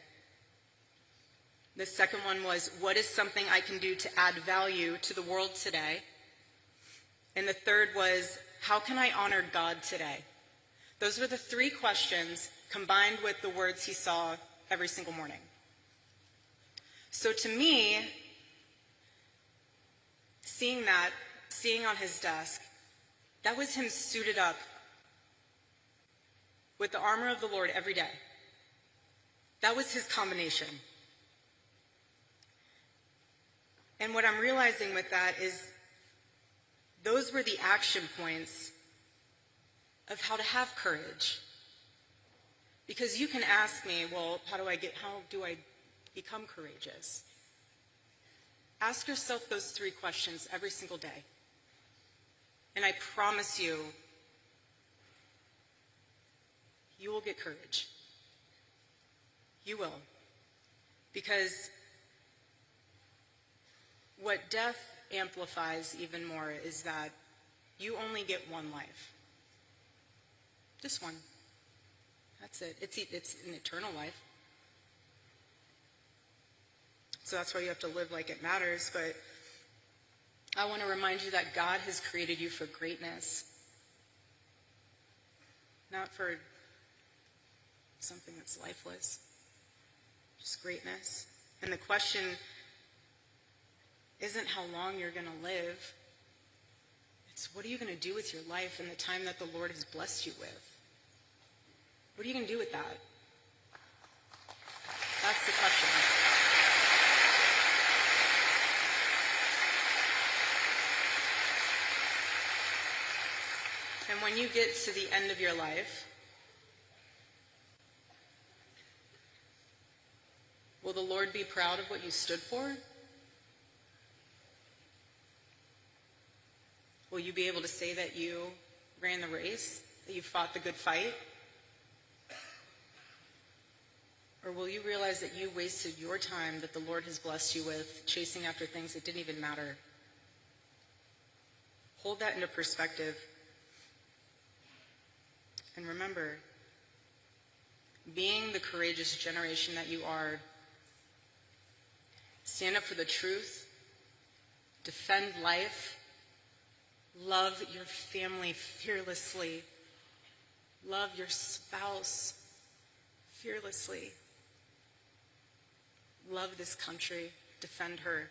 The second one was, what is something I can do to add value to the world today? And the third was, how can I honor God today? Those were the 3 questions combined with the words he saw every single morning. So to me, seeing on his desk, that was him suited up with the armor of the Lord every day. That was his combination. And what I'm realizing with that is those were the action points of how to have courage. Because you can ask me, well, how do I become courageous? Ask yourself those 3 questions every single day. And I promise you, you will get courage. You will. Because what death amplifies even more is that you only get one life. Just one. That's it. It's an eternal life. So that's why you have to live like it matters. But I want to remind you that God has created you for greatness, not for something that's lifeless, just greatness. And the question isn't how long you're going to live. It's what are you going to do with your life in the time that the Lord has blessed you with? What are you going to do with that? That's the question. And when you get to the end of your life, will the Lord be proud of what you stood for? Will you be able to say that you ran the race, that you fought the good fight? Or will you realize that you wasted your time that the Lord has blessed you with, chasing after things that didn't even matter? Hold that into perspective. And remember, being the courageous generation that you are, stand up for the truth, defend life, love your family fearlessly, love your spouse fearlessly, love this country, defend her,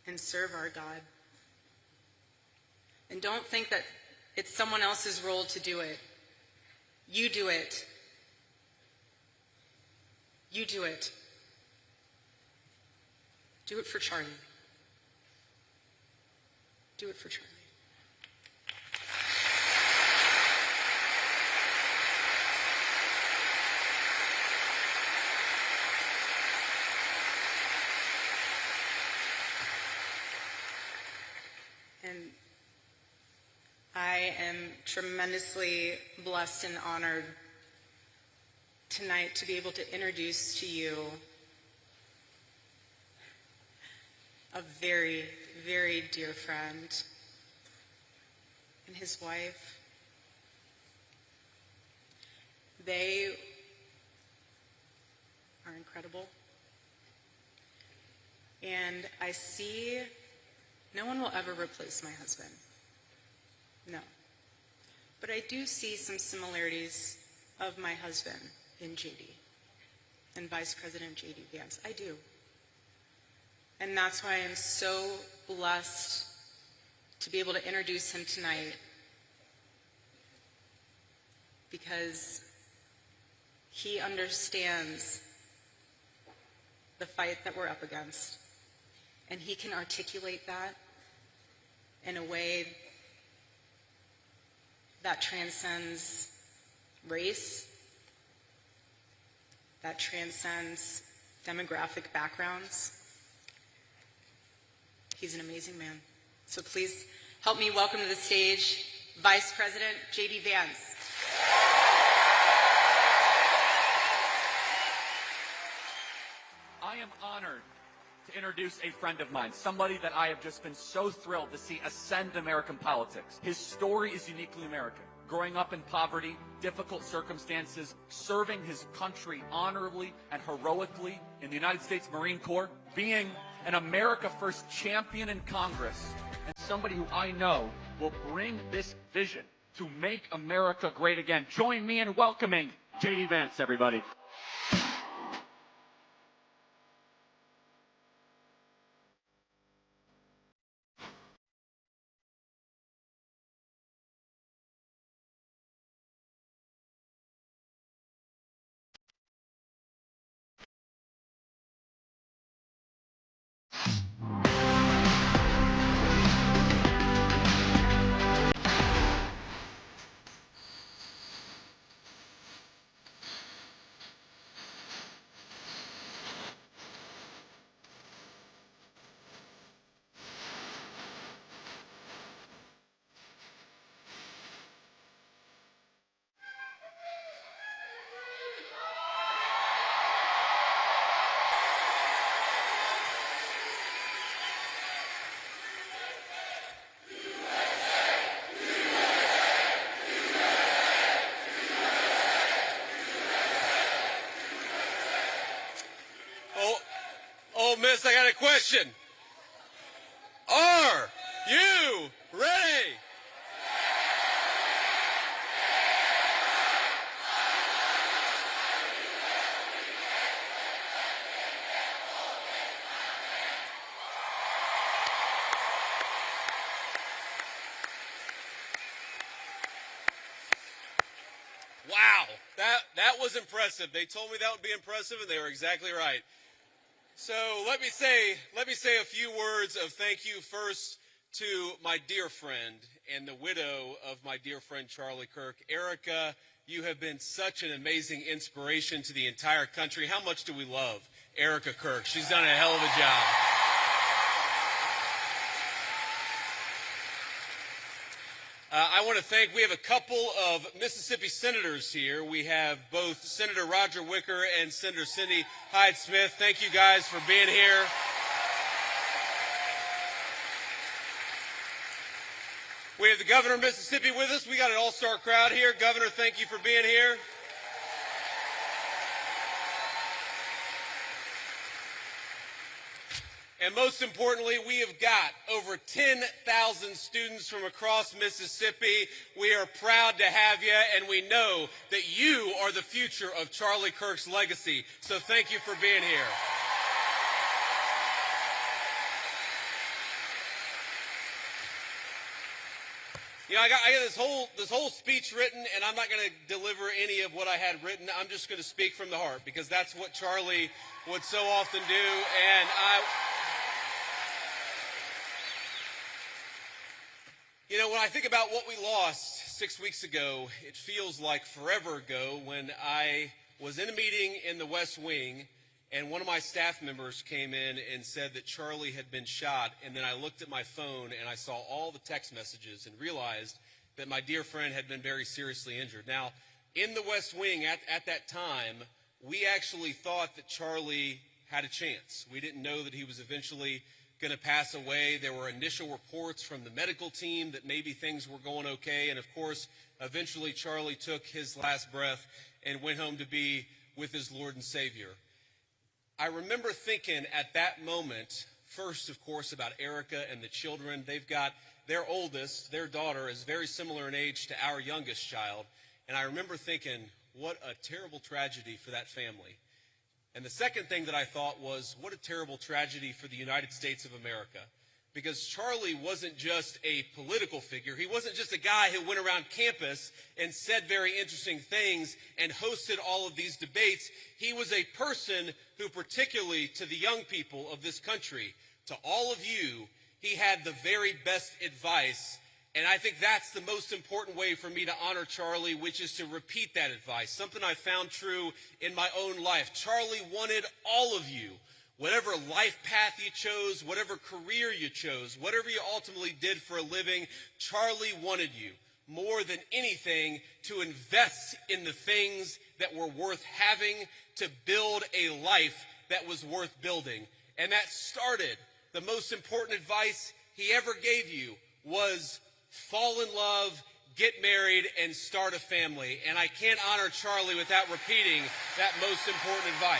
and serve our God. And don't think that it's someone else's role to do it. You do it. You do it. Do it for Charlie. Do it for Charlie. And I am tremendously blessed and honored tonight to be able to introduce to you a very, very dear friend and his wife. They are incredible. And I see no one will ever replace my husband. No. But I do see some similarities of my husband in JD and Vice President JD Vance. I do. And that's why I'm so blessed to be able to introduce him tonight because he understands the fight that we're up against, and he can articulate that in a way that transcends race, that transcends demographic backgrounds. He's an amazing man. So please help me welcome to the stage Vice President JD Vance. I am honored to introduce a friend of mine, somebody that I have just been so thrilled to see ascend American politics. His story is uniquely American. Growing up in poverty, difficult circumstances, serving his country honorably and heroically in the United States Marine Corps, being an America First champion in Congress, and somebody who I know will bring this vision to make America great again. Join me in welcoming JD Vance, everybody. Oh, Miss, I got a question. Are you ready? Wow, that was impressive. They told me that would be impressive, and they were exactly right. So let me say a few words of thank you first to my dear friend and the widow of my dear friend Charlie Kirk. Erika, you have been such an amazing inspiration to the entire country. How much do we love Erika Kirk? She's done a hell of a job. I want to thank, we have a couple of Mississippi senators here. We have both Senator Roger Wicker and Senator Cindy Hyde-Smith. Thank you guys for being here. We have the governor of Mississippi with us. We got an all-star crowd here. Governor, thank you for being here. And most importantly, we have got over 10,000 students from across Mississippi. We are proud to have you, and we know that you are the future of Charlie Kirk's legacy. So thank you for being here. You know, I got this whole speech written, and I'm not going to deliver any of what I had written. I'm just going to speak from the heart, because that's what Charlie would so often do. And you know, when I think about what we lost 6 weeks ago, it feels like forever ago when I was in a meeting in the West Wing and one of my staff members came in and said that Charlie had been shot, and then I looked at my phone and I saw all the text messages and realized that my dear friend had been very seriously injured. Now, in the West Wing at that time, we actually thought that Charlie had a chance. We didn't know that he was eventually going to pass away. There were initial reports from the medical team that maybe things were going okay, and of course, eventually Charlie took his last breath and went home to be with his Lord and Savior. I remember thinking at that moment, first, of course, about Erika and the children. They've got their oldest, their daughter, is very similar in age to our youngest child, and I remember thinking, what a terrible tragedy for that family. And the second thing that I thought was, what a terrible tragedy for the United States of America. because Charlie wasn't just a political figure. He wasn't just a guy who went around campus and said very interesting things and hosted all of these debates. He was a person who, particularly to the young people of this country, to all of you, he had the very best advice. And I think that's the most important way for me to honor Charlie, which is to repeat that advice, something I found true in my own life. Charlie wanted all of you, whatever life path you chose, whatever career you chose, whatever you ultimately did for a living, Charlie wanted you more than anything to invest in the things that were worth having, to build a life that was worth building. And that started, the most important advice he ever gave you was fall in love, get married, and start a family. And I can't honor Charlie without repeating that most important advice.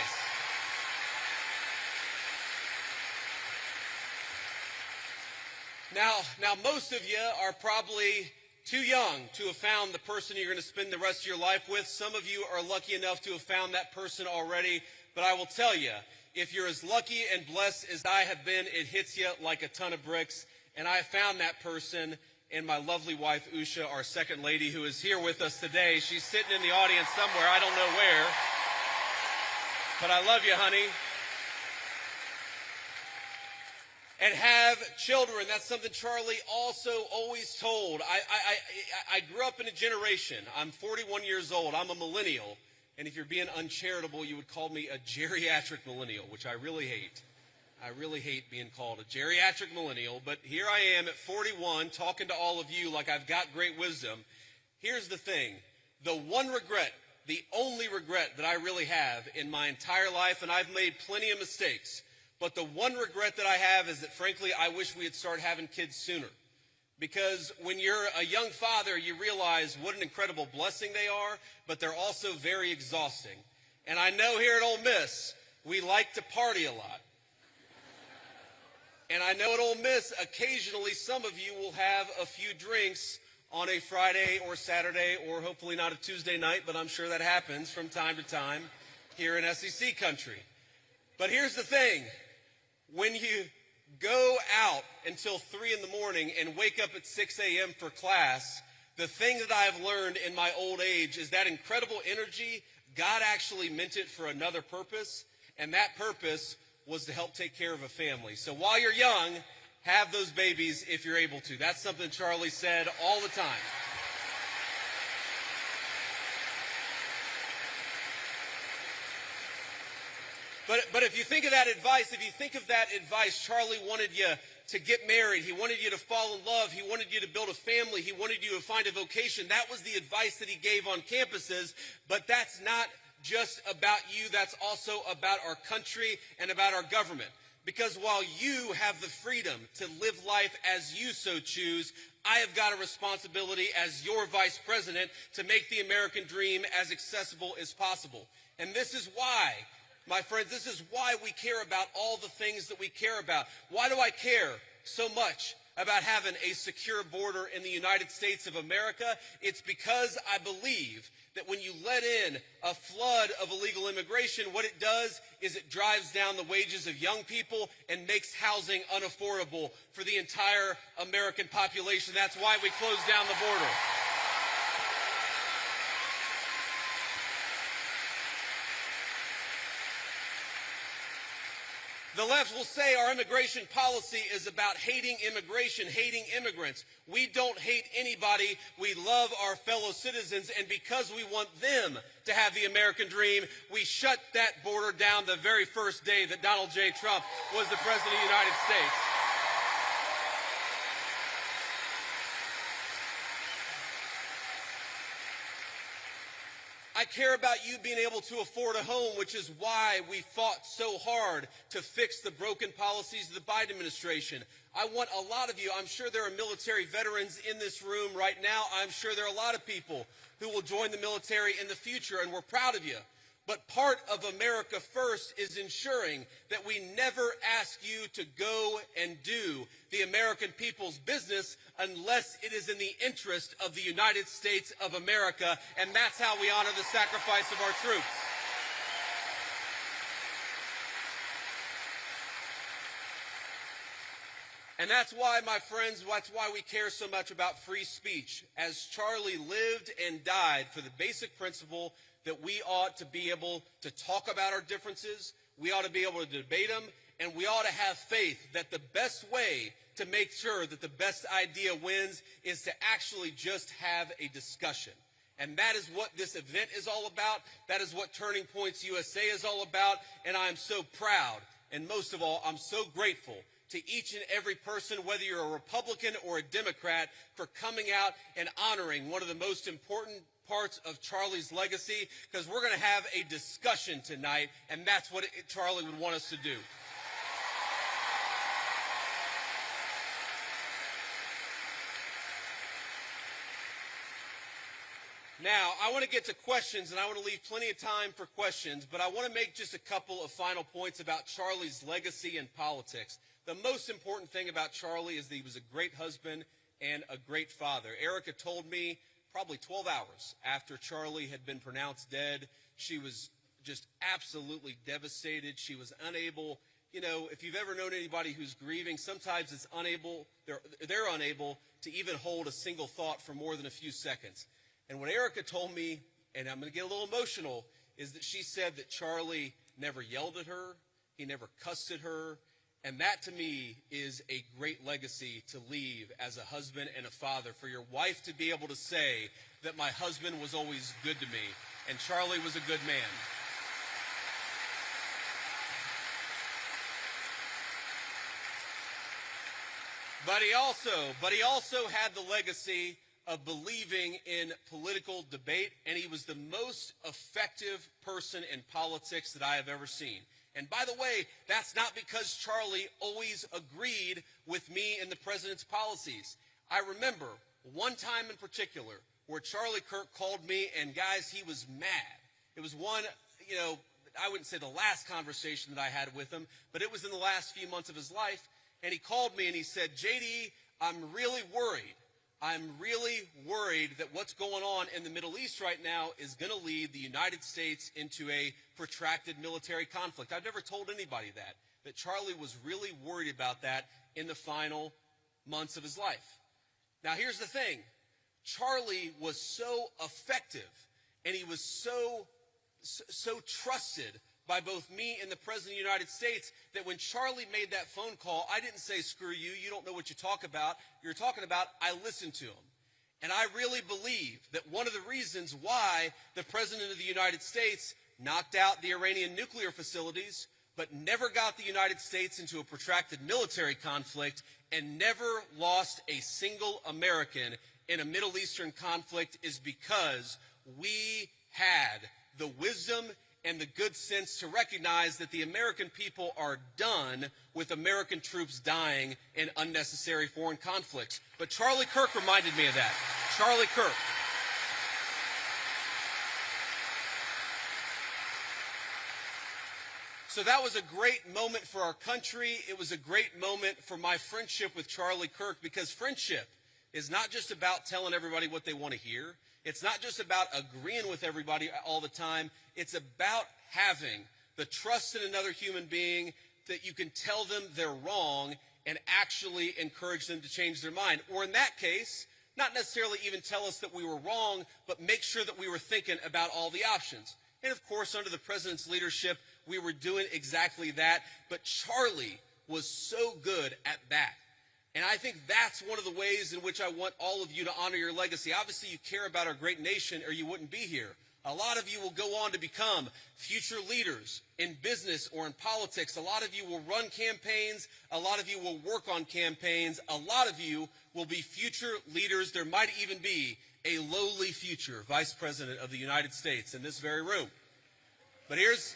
Now, most of you are probably too young to have found the person you're going to spend the rest of your life with. Some of you are lucky enough to have found that person already. But I will tell you, if you're as lucky and blessed as I have been, it hits you like a ton of bricks. And I found that person in my lovely wife, Usha, our second lady, who is here with us today. She's sitting in the audience somewhere. I don't know where. But I love you, honey. And have children. That's something Charlie also always told. I grew up in a generation. I'm 41 years old. I'm a millennial. And if you're being uncharitable, you would call me a geriatric millennial, which I really hate. I really hate being called a geriatric millennial. But here I am at 41 talking to all of you like I've got great wisdom. Here's the thing. The one regret, the only regret that I really have in my entire life, and I've made plenty of mistakes, but the one regret that I have is that, frankly, I wish we had started having kids sooner. Because when you're a young father, you realize what an incredible blessing they are, but they're also very exhausting. And I know here at Ole Miss, we like to party a lot. And I know at Ole Miss, occasionally some of you will have a few drinks on a Friday or Saturday, or hopefully not a Tuesday night, but I'm sure that happens from time to time here in SEC country. But here's the thing. When you go out until 3 in the morning and wake up at 6 a.m. for class, the thing that I've learned in my old age is that incredible energy, God actually meant it for another purpose, and that purpose was to help take care of a family. So while you're young, have those babies if you're able to. That's something Charlie said all the time. But if you think of that advice, Charlie wanted you to get married. He wanted you to fall in love. He wanted you to build a family. He wanted you to find a vocation. That was the advice that he gave on campuses. But that's not just about you. That's also about our country and about our government. Because while you have the freedom to live life as you so choose, I have got a responsibility as your vice president to make the American dream as accessible as possible. And this is why, my friends, this is why we care about all the things that we care about. Why do I care so much about having a secure border in the United States of America? It's because I believe that when you let in a flood of illegal immigration, what it does is it drives down the wages of young people and makes housing unaffordable for the entire American population. That's why we closed down the border. The left will say our immigration policy is about hating immigration, hating immigrants. We don't hate anybody. We love our fellow citizens, and because we want them to have the American dream, we shut that border down the very first day that Donald J. Trump was the President of the United States. I care about you being able to afford a home, which is why we fought so hard to fix the broken policies of the Biden administration. I want a lot of you, I'm sure there are military veterans in this room right now. I'm sure there are a lot of people who will join the military in the future, and we're proud of you. But part of America First is ensuring that we never ask you to go and do the American people's business unless it is in the interest of the United States of America, and that's how we honor the sacrifice of our troops. And that's why, my friends, that's why we care so much about free speech, as Charlie lived and died for the basic principle that we ought to be able to talk about our differences, we ought to be able to debate them, and we ought to have faith that the best way to make sure that the best idea wins is to actually just have a discussion. And that is what this event is all about. That is what Turning Points USA is all about. And I'm so proud, and most of all, I'm so grateful to each and every person, whether you're a Republican or a Democrat, for coming out and honoring one of the most important parts of Charlie's legacy, because we're going to have a discussion tonight, and that's what Charlie would want us to do. Now, I want to get to questions, and I want to leave plenty of time for questions, but I want to make just a couple of final points about Charlie's legacy in politics. The most important thing about Charlie is that he was a great husband and a great father. Erika told me probably 12 hours after Charlie had been pronounced dead, she was just absolutely devastated. She was unable, you know, if you've ever known anybody who's grieving, sometimes it's unable, they're unable to even hold a single thought for more than a few seconds. And what Erika told me, and I'm going to get a little emotional, is that she said that Charlie never yelled at her, he never cussed at her, and that to me is a great legacy to leave as a husband and a father, for your wife to be able to say that my husband was always good to me, and Charlie was a good man. But he also had the legacy of believing in political debate, and he was the most effective person in politics that I have ever seen. And by the way, that's not because Charlie always agreed with me and the president's policies. I remember one time in particular where Charlie Kirk called me, and guys, he was mad. It was one, you know, I wouldn't say the last conversation that I had with him, but it was in the last few months of his life, and he called me and he said, JD, I'm really worried. I'm really worried that what's going on in the Middle East right now is going to lead the United States into a protracted military conflict. I've never told anybody that Charlie was really worried about that in the final months of his life. Now, here's the thing. Charlie was so effective, and he was so trusted by both me and the President of the United States that when Charlie made that phone call, I didn't say, screw you, you don't know what you're talking about. I listened to him. And I really believe that one of the reasons why the President of the United States knocked out the Iranian nuclear facilities, but never got the United States into a protracted military conflict and never lost a single American in a Middle Eastern conflict is because we had the wisdom and the good sense to recognize that the American people are done with American troops dying in unnecessary foreign conflicts. But Charlie Kirk reminded me of that. Charlie Kirk. So that was a great moment for our country. It was a great moment for my friendship with Charlie Kirk, because friendship is not just about telling everybody what they want to hear. It's not just about agreeing with everybody all the time. It's about having the trust in another human being that you can tell them they're wrong and actually encourage them to change their mind. Or in that case, not necessarily even tell us that we were wrong, but make sure that we were thinking about all the options. And of course, under the president's leadership, we were doing exactly that. But Charlie was so good at that. And I think that's one of the ways in which I want all of you to honor your legacy. Obviously, you care about our great nation or you wouldn't be here. A lot of you will go on to become future leaders in business or in politics. A lot of you will run campaigns. A lot of you will work on campaigns. A lot of you will be future leaders. There might even be a lowly future Vice President of the United States in this very room. But here's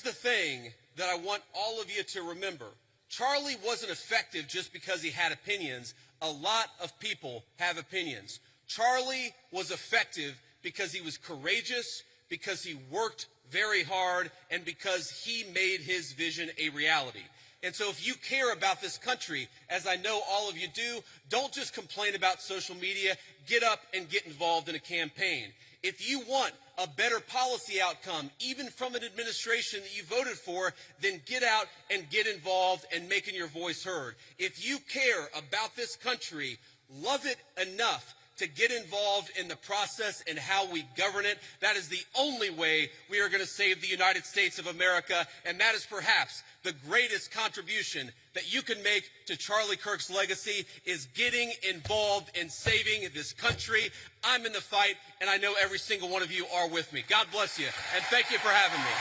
the thing that I want all of you to remember. Charlie wasn't effective just because he had opinions. A lot of people have opinions. Charlie was effective because he was courageous, because he worked very hard, and because he made his vision a reality. And so if you care about this country, as I know all of you do, don't just complain about social media. Get up and get involved in a campaign. If you want a better policy outcome, even from an administration that you voted for, then get out and get involved and making your voice heard. If you care about this country, love it enough to get involved in the process and how we govern it. That is the only way we are going to save the United States of America, and that is perhaps the greatest contribution that you can make to Charlie Kirk's legacy is getting involved in saving this country. I'm in the fight, and I know every single one of you are with me. God bless you, and thank you for having me.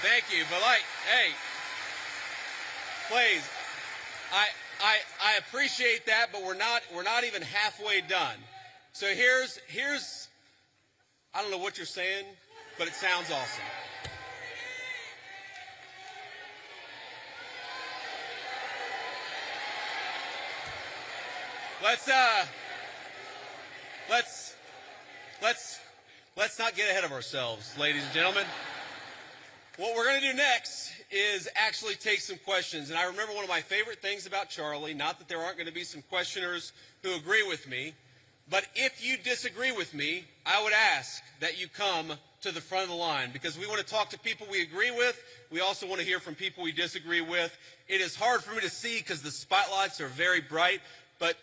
Thank you. But hey, please, I appreciate that, but we're not even halfway done. So here's I don't know what you're saying, but it sounds awesome. Let's not get ahead of ourselves, ladies and gentlemen. What we're going to do next is actually take some questions. And I remember one of my favorite things about Charlie, not that there aren't going to be some questioners who agree with me, but if you disagree with me, I would ask that you come to the front of the line, because we want to talk to people we agree with. We also want to hear from people we disagree with. It is hard for me to see because the spotlights are very bright, but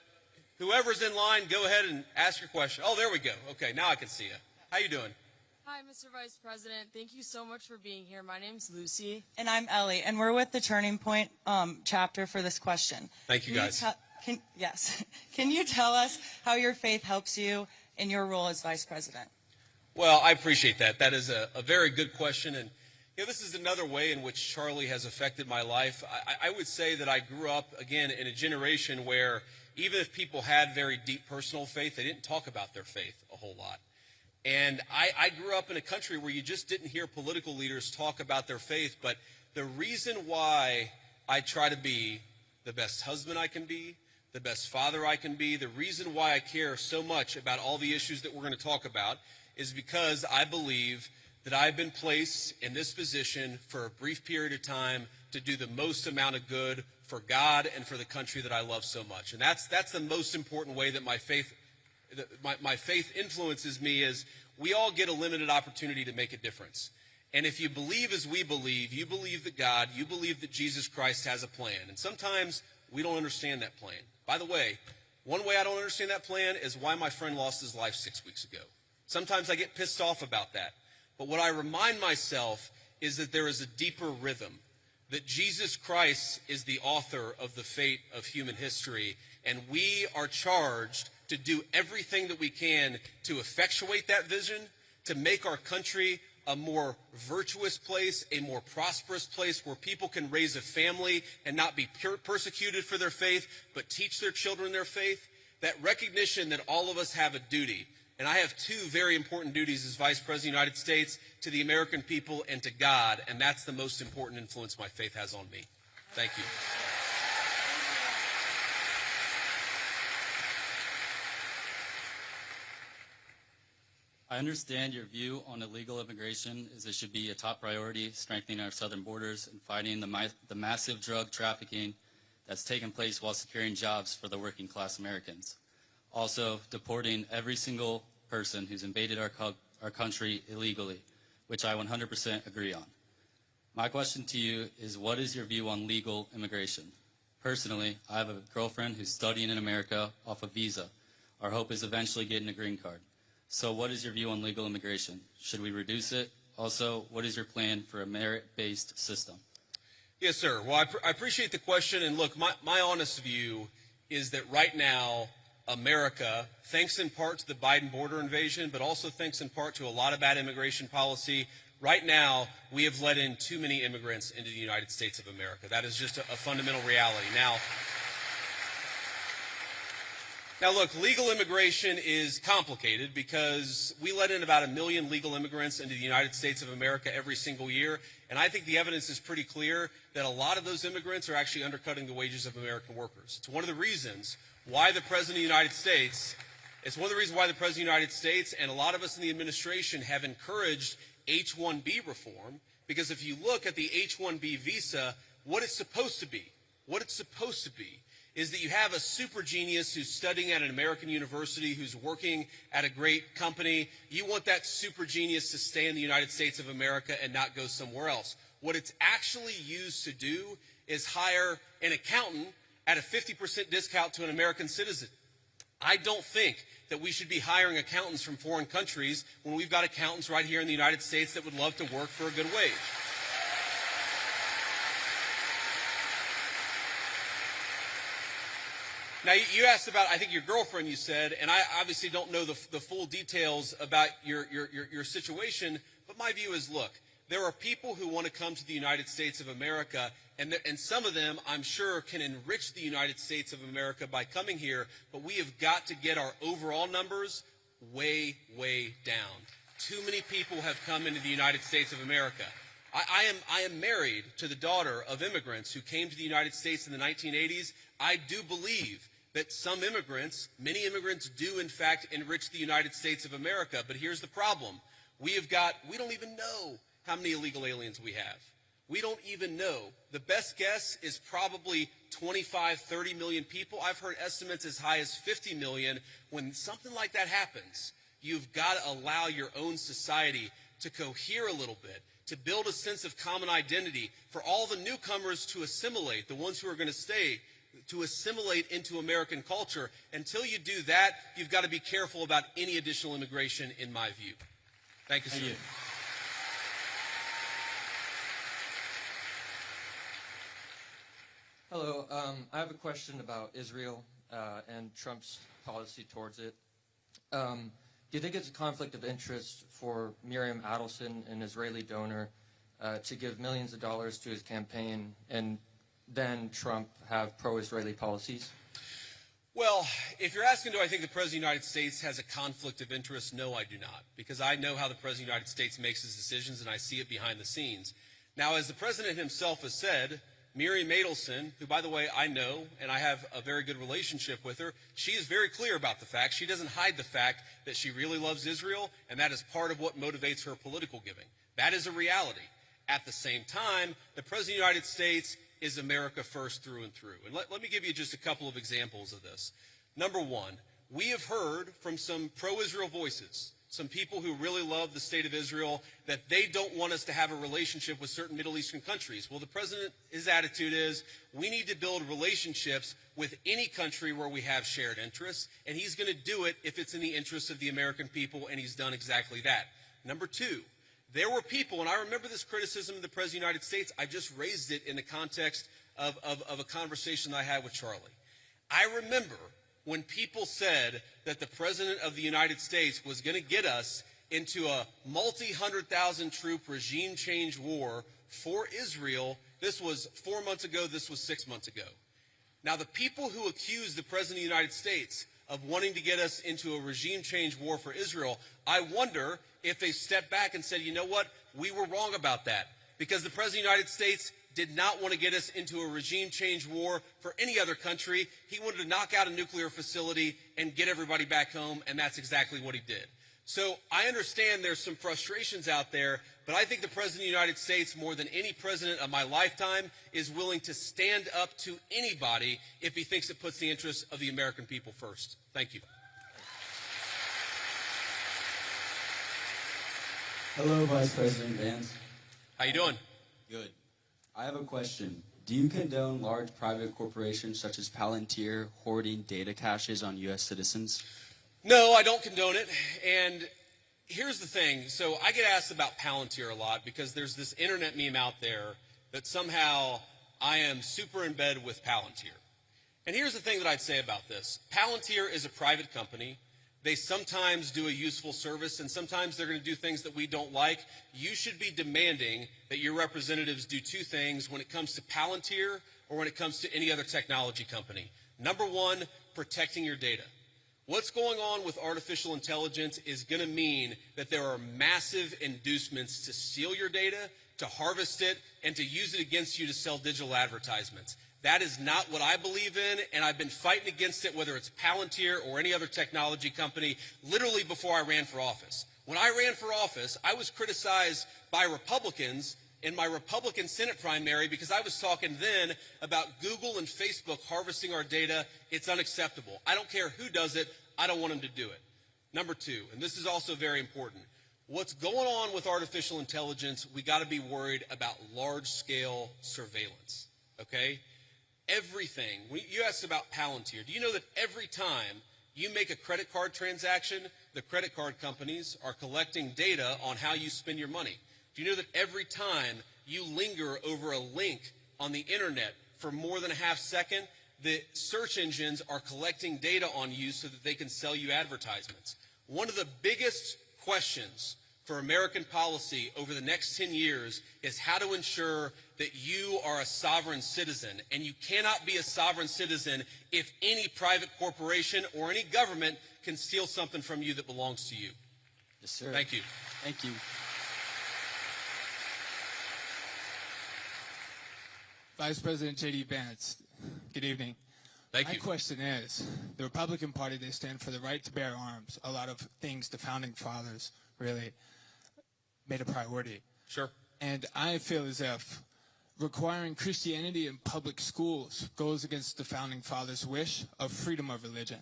whoever's in line, go ahead and ask your question. Oh, there we go. Okay, now I can see you. How you doing? Hi, Mr. Vice President. Thank you so much for being here. My name's Lucy. And I'm Ellie, and we're with the Turning Point chapter for this question. Thank you, guys. Can you tell us how your faith helps you in your role as Vice President? Well, I appreciate that. That is a very good question. And this is another way in which Charlie has affected my life. I would say that I grew up, again, in a generation where even if people had very deep personal faith, they didn't talk about their faith a whole lot. And I grew up in a country where you just didn't hear political leaders talk about their faith. But the reason why I try to be the best husband I can be, the best father I can be, the reason why I care so much about all the issues that we're going to talk about is because I believe that I've been placed in this position for a brief period of time to do the most amount of good for God and for the country that I love so much. And that's the most important way that my faith influences me, is we all get a limited opportunity to make a difference. And if you believe as we believe, you believe that God, you believe that Jesus Christ has a plan. And sometimes we don't understand that plan. By the way, one way I don't understand that plan is why my friend lost his life 6 weeks ago. Sometimes I get pissed off about that. But what I remind myself is that there is a deeper rhythm, that Jesus Christ is the author of the fate of human history, and we are charged to do everything that we can to effectuate that vision, to make our country a more virtuous place, a more prosperous place where people can raise a family and not be persecuted for their faith, but teach their children their faith. That recognition that all of us have a duty. And I have two very important duties as Vice President of the United States, to the American people and to God, and that's the most important influence my faith has on me. Thank you. I understand your view on illegal immigration is it should be a top priority, strengthening our southern borders and fighting the massive drug trafficking that's taken place while securing jobs for the working class Americans. Also, deporting every single person who's invaded our country illegally, which I 100% agree on. My question to you is, what is your view on legal immigration? Personally, I have a girlfriend who's studying in America off a visa. Our hope is eventually getting a green card. So what is your view on legal immigration? Should we reduce it? Also, what is your plan for a merit-based system? Yes, sir. Well, I appreciate the question. And look, my honest view is that right now, America, thanks in part to the Biden border invasion, but also thanks in part to a lot of bad immigration policy, right now, we have let in too many immigrants into the United States of America. That is just a fundamental reality. Now, Now, look, legal immigration is complicated because we let in about 1 million legal immigrants into the United States of America every single year, and I think the evidence is pretty clear that a lot of those immigrants are actually undercutting the wages of American workers. It's one of the reasons why the President of the United States, and a lot of us in the administration have encouraged H-1B reform, because if you look at the H-1B visa, what it's supposed to be is that you have a super genius who's studying at an American university, who's working at a great company. You want that super genius to stay in the United States of America and not go somewhere else. What it's actually used to do is hire an accountant at a 50% discount to an American citizen. I don't think that we should be hiring accountants from foreign countries when we've got accountants right here in the United States that would love to work for a good wage. Now, you asked about, I think, your girlfriend, you said, and I obviously don't know the full details about your situation, but my view is, look, there are people who want to come to the United States of America, and some of them, I'm sure, can enrich the United States of America by coming here, but we have got to get our overall numbers way, way down. Too many people have come into the United States of America. I am married to the daughter of immigrants who came to the United States in the 1980s. I do believe that some immigrants, many immigrants do in fact enrich the United States of America, but here's the problem. We don't even know how many illegal aliens we have. We don't even know. The best guess is probably 25, 30 million people. I've heard estimates as high as 50 million. When something like that happens, you've got to allow your own society to cohere a little bit, to build a sense of common identity, for all the newcomers to assimilate, the ones who are going to stay, to assimilate into American culture. Until you do that, you've got to be careful about any additional immigration, in my view. Thank you, sir. Thank you. Hello. I have a question about Israel and Trump's policy towards it. Do you think it's a conflict of interest for Miriam Adelson, an Israeli donor, to give millions of dollars to his campaign, and then Trump have pro-Israeli policies? Well, if you're asking, do I think the President of the United States has a conflict of interest? No, I do not, because I know how the President of the United States makes his decisions, and I see it behind the scenes. Now, as the President himself has said, Miriam Adelson, who, by the way, I know, and I have a very good relationship with her, she is very clear about the fact. She doesn't hide the fact that she really loves Israel, and that is part of what motivates her political giving. That is a reality. At the same time, the President of the United States is America first through and through. And let me give you just a couple of examples of this. Number one, we have heard from some pro-Israel voices, some people who really love the state of Israel, that they don't want us to have a relationship with certain Middle Eastern countries. Well, the president, his attitude is, we need to build relationships with any country where we have shared interests, and he's going to do it if it's in the interest of the American people, and he's done exactly that. Number two, there were people, and I remember this criticism of the President of the United States, I just raised it in the context of a conversation I had with Charlie. I remember when people said that the President of the United States was going to get us into a multi-100,000 troop regime change war for Israel. This was 4 months ago. This was 6 months ago. Now, the people who accused the President of the United States of wanting to get us into a regime change war for Israel, I wonder if they stepped back and said, you know what, we were wrong about that, because the President of the United States did not want to get us into a regime change war for any other country. He wanted to knock out a nuclear facility and get everybody back home, and that's exactly what he did. So I understand there's some frustrations out there, but I think the President of the United States, more than any president of my lifetime, is willing to stand up to anybody if he thinks it puts the interests of the American people first. Thank you. Hello, Vice President Vance. How you doing? Good. I have a question. Do you condone large private corporations such as Palantir hoarding data caches on U.S. citizens? No, I don't condone it. And here's the thing. So I get asked about Palantir a lot because there's this internet meme out there that somehow I am super in bed with Palantir. And here's the thing that I'd say about this. Palantir is a private company. They sometimes do a useful service, and sometimes they're going to do things that we don't like. You should be demanding that your representatives do two things when it comes to Palantir or when it comes to any other technology company. Number one, protecting your data. What's going on with artificial intelligence is going to mean that there are massive inducements to steal your data, to harvest it, and to use it against you to sell digital advertisements. That is not what I believe in, and I've been fighting against it, whether it's Palantir or any other technology company, literally before I ran for office. When I ran for office, I was criticized by Republicans in my Republican Senate primary because I was talking then about Google and Facebook harvesting our data. It's unacceptable. I don't care who does it. I don't want them to do it. Number two, and this is also very important, what's going on with artificial intelligence, we got to be worried about large-scale surveillance, okay? Everything. You asked about Palantir. Do you know that every time you make a credit card transaction, the credit card companies are collecting data on how you spend your money? Do you know that every time you linger over a link on the internet for more than a half second, the search engines are collecting data on you so that they can sell you advertisements? One of the biggest questions for American policy over the next 10 years is how to ensure that you are a sovereign citizen. And you cannot be a sovereign citizen if any private corporation or any government can steal something from you that belongs to you. Yes, sir. Thank you. Thank you. Vice President JD Vance, good evening. Thank you. My question is, the Republican Party, they stand for the right to bear arms. A lot of things the founding fathers really made a priority. Sure. And I feel as if requiring Christianity in public schools goes against the founding fathers' wish of freedom of religion.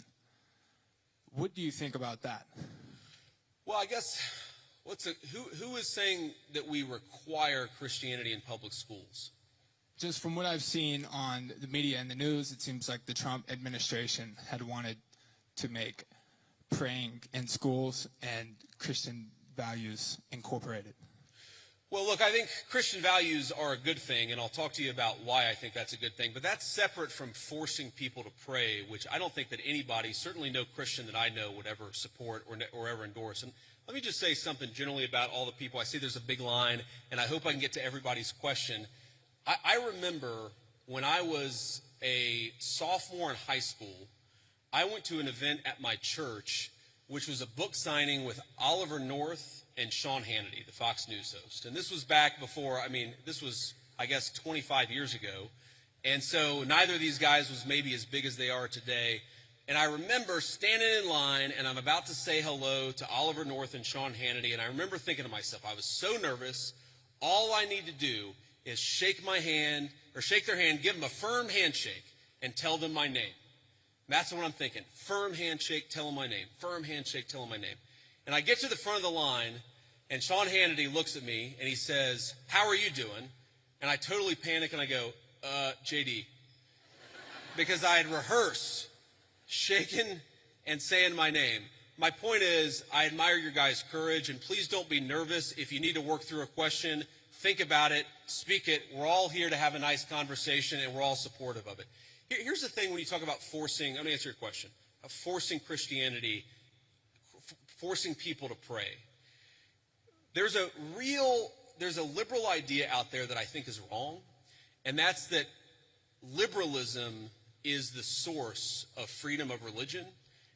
What do you think about that? Well, I guess, who is saying that we require Christianity in public schools? Just from what I've seen on the media and the news, it seems like the Trump administration had wanted to make praying in schools and Christian values incorporated. Well, look, I think Christian values are a good thing, and I'll talk to you about why I think that's a good thing. But that's separate from forcing people to pray, which I don't think that anybody, certainly no Christian that I know, would ever support or ever endorse. And let me just say something generally about all the people. I see there's a big line, and I hope I can get to everybody's question. I remember when I was a sophomore in high school, I went to an event at my church, which was a book signing with Oliver North and Sean Hannity, the Fox News host. And this was back before, this was, I guess, 25 years ago. And so neither of these guys was maybe as big as they are today. And I remember standing in line, and I'm about to say hello to Oliver North and Sean Hannity. And I remember thinking to myself, I was so nervous. All I need to do is shake their hand, give them a firm handshake, and tell them my name. That's what I'm thinking. Firm handshake, tell them my name. Firm handshake, tell them my name. And I get to the front of the line, and Sean Hannity looks at me, and he says, "How are you doing?" And I totally panic, and I go, JD. Because I had rehearsed shaking and saying my name. My point is, I admire your guys' courage, and please don't be nervous. If you need to work through a question, think about it, speak it. We're all here to have a nice conversation, and we're all supportive of it. Here's the thing when you talk about forcing, I'm going to answer your question, forcing Christianity, forcing people to pray. There's a liberal idea out there that I think is wrong, and that's that liberalism is the source of freedom of religion.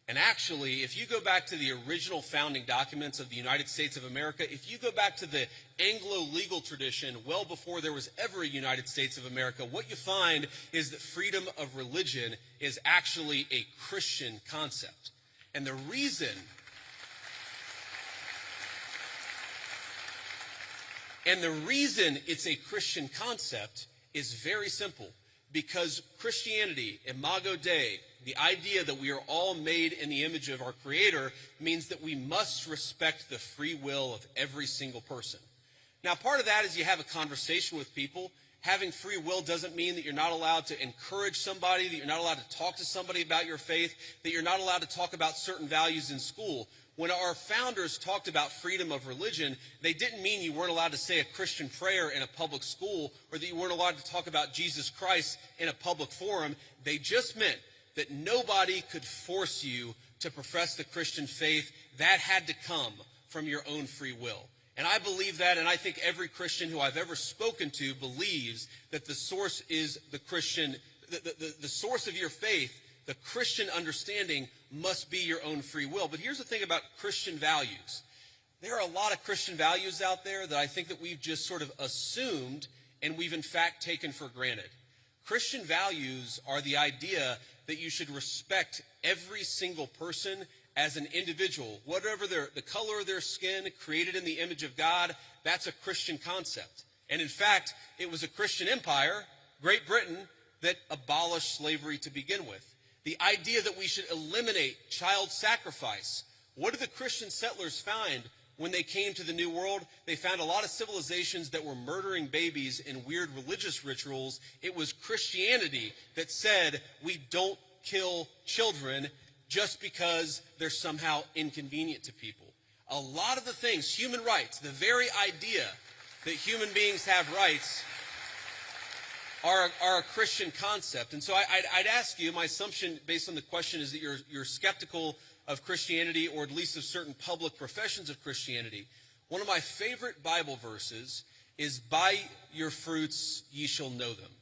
And actually, if you go back to the original founding documents of the United States of America, if you go back to the Anglo-legal tradition well before there was ever a United States of America, what you find is that freedom of religion is actually a Christian concept. And the reason it's a Christian concept is very simple. Because Christianity, Imago Dei, the idea that we are all made in the image of our Creator, means that we must respect the free will of every single person. Now, part of that is you have a conversation with people. Having free will doesn't mean that you're not allowed to encourage somebody, that you're not allowed to talk to somebody about your faith, that you're not allowed to talk about certain values in school. When our founders talked about freedom of religion, they didn't mean you weren't allowed to say a Christian prayer in a public school or that you weren't allowed to talk about Jesus Christ in a public forum. They just meant that nobody could force you to profess the Christian faith. That had to come from your own free will. And I believe that, and I think every Christian who I've ever spoken to believes that the source is the Christian, the source of your faith The Christian understanding must be your own free will. But here's the thing about Christian values. There are a lot of Christian values out there that I think that we've just sort of assumed and we've in fact taken for granted. Christian values are the idea that you should respect every single person as an individual, whatever the color of their skin, created in the image of God. That's a Christian concept. And in fact, it was a Christian empire, Great Britain, that abolished slavery to begin with. The idea that we should eliminate child sacrifice. What did the Christian settlers find when they came to the New World? They found a lot of civilizations that were murdering babies in weird religious rituals. It was Christianity that said we don't kill children just because they're somehow inconvenient to people. A lot of the things, human rights, the very idea that human beings have rights are a Christian concept. And so I'd ask you, my assumption based on the question is that you're skeptical of Christianity, or at least of certain public professions of Christianity. One of my favorite Bible verses is, "By your fruits ye shall know them."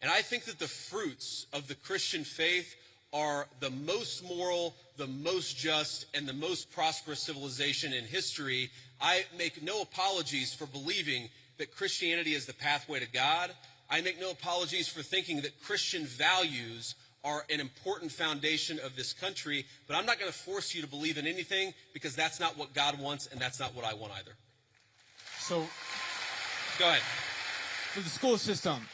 And I think that the fruits of the Christian faith are the most moral, the most just, and the most prosperous civilization in history. I make no apologies for believing that Christianity is the pathway to God. I make no apologies for thinking that Christian values are an important foundation of this country, but I'm not going to force you to believe in anything, because that's not what God wants, and that's not what I want either. So, go ahead. For the school system,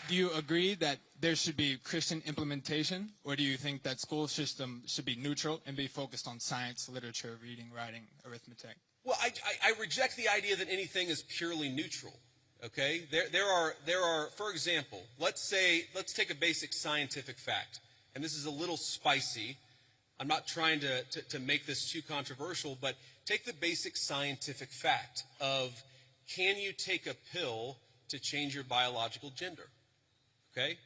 do you agree that there should be Christian implementation, or do you think that school system should be neutral and be focused on science, literature, reading, writing, arithmetic? Well, I reject the idea that anything is purely neutral. Okay, there are, for example, let's take a basic scientific fact, and this is a little spicy. I'm not trying to make this too controversial, but take the basic scientific fact of, can you take a pill to change your biological gender? Okay,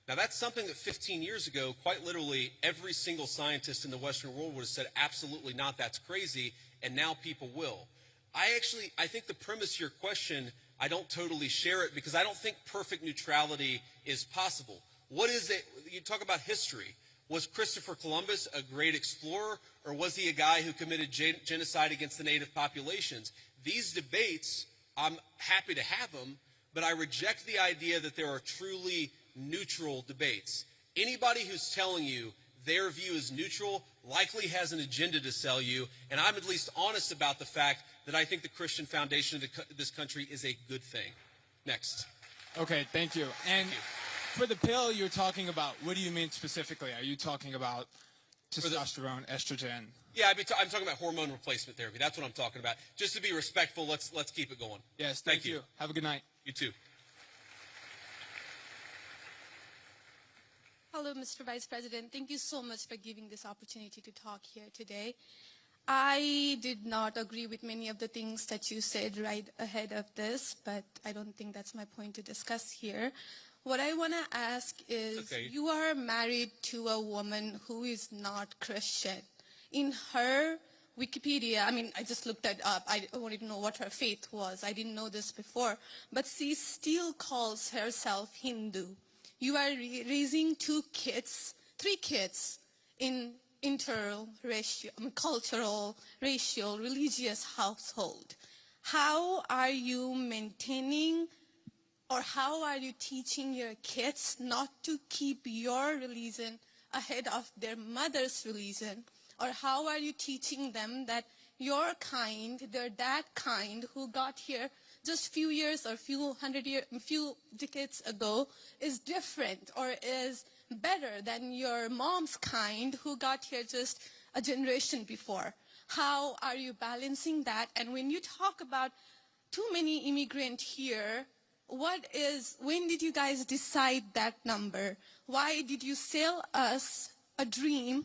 now that's something that 15 years ago, quite literally, every single scientist in the Western world would have said, absolutely not, that's crazy, and now people will. I think the premise of your question, I don't totally share it, because I don't think perfect neutrality is possible. What is it? You talk about history. Was Christopher Columbus a great explorer, or was he a guy who committed genocide against the native populations? These debates, I'm happy to have them, but I reject the idea that there are truly neutral debates. Anybody who's telling you their view is neutral likely has an agenda to sell you, and I'm at least honest about the fact that I think the Christian foundation of this country is a good thing. Next. Okay, thank you. And for the pill you're talking about, what do you mean specifically? Are you talking about testosterone, estrogen? Yeah, I'm talking about hormone replacement therapy. That's what I'm talking about. Just to be respectful, let's keep it going. Yes, thank you. Have a good night. You too. Hello, Mr. Vice President. Thank you so much for giving this opportunity to talk here today. I did not agree with many of the things that you said right ahead of this, but I don't think that's my point to discuss here. What I want to ask is, you are married to a woman who is not Christian. In her Wikipedia, I just looked it up. I don't even know what her faith was. I didn't know this before. But she still calls herself Hindu. You are raising three kids in cultural, racial, religious household. How are you maintaining, or how are you teaching your kids not to keep your religion ahead of their mother's religion? Or how are you teaching them that your kind, they're that kind who got here just few years or few decades ago is different or is better than your mom's kind who got here just a generation before? How are you balancing that? And when you talk about too many immigrants here, when did you guys decide that number? Why did you sell us a dream?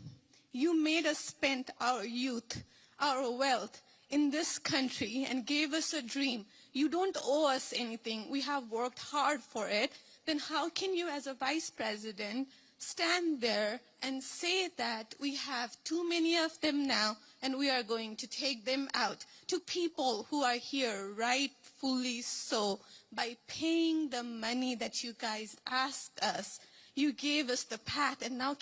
You made us spend our youth, our wealth in this country and gave us a dream. You don't owe us anything. We have worked hard for it. Then how can you, as a vice president, stand there and say that we have too many of them now and we are going to take them out to people who are here rightfully so by paying the money that you guys asked us? You gave us the path, and now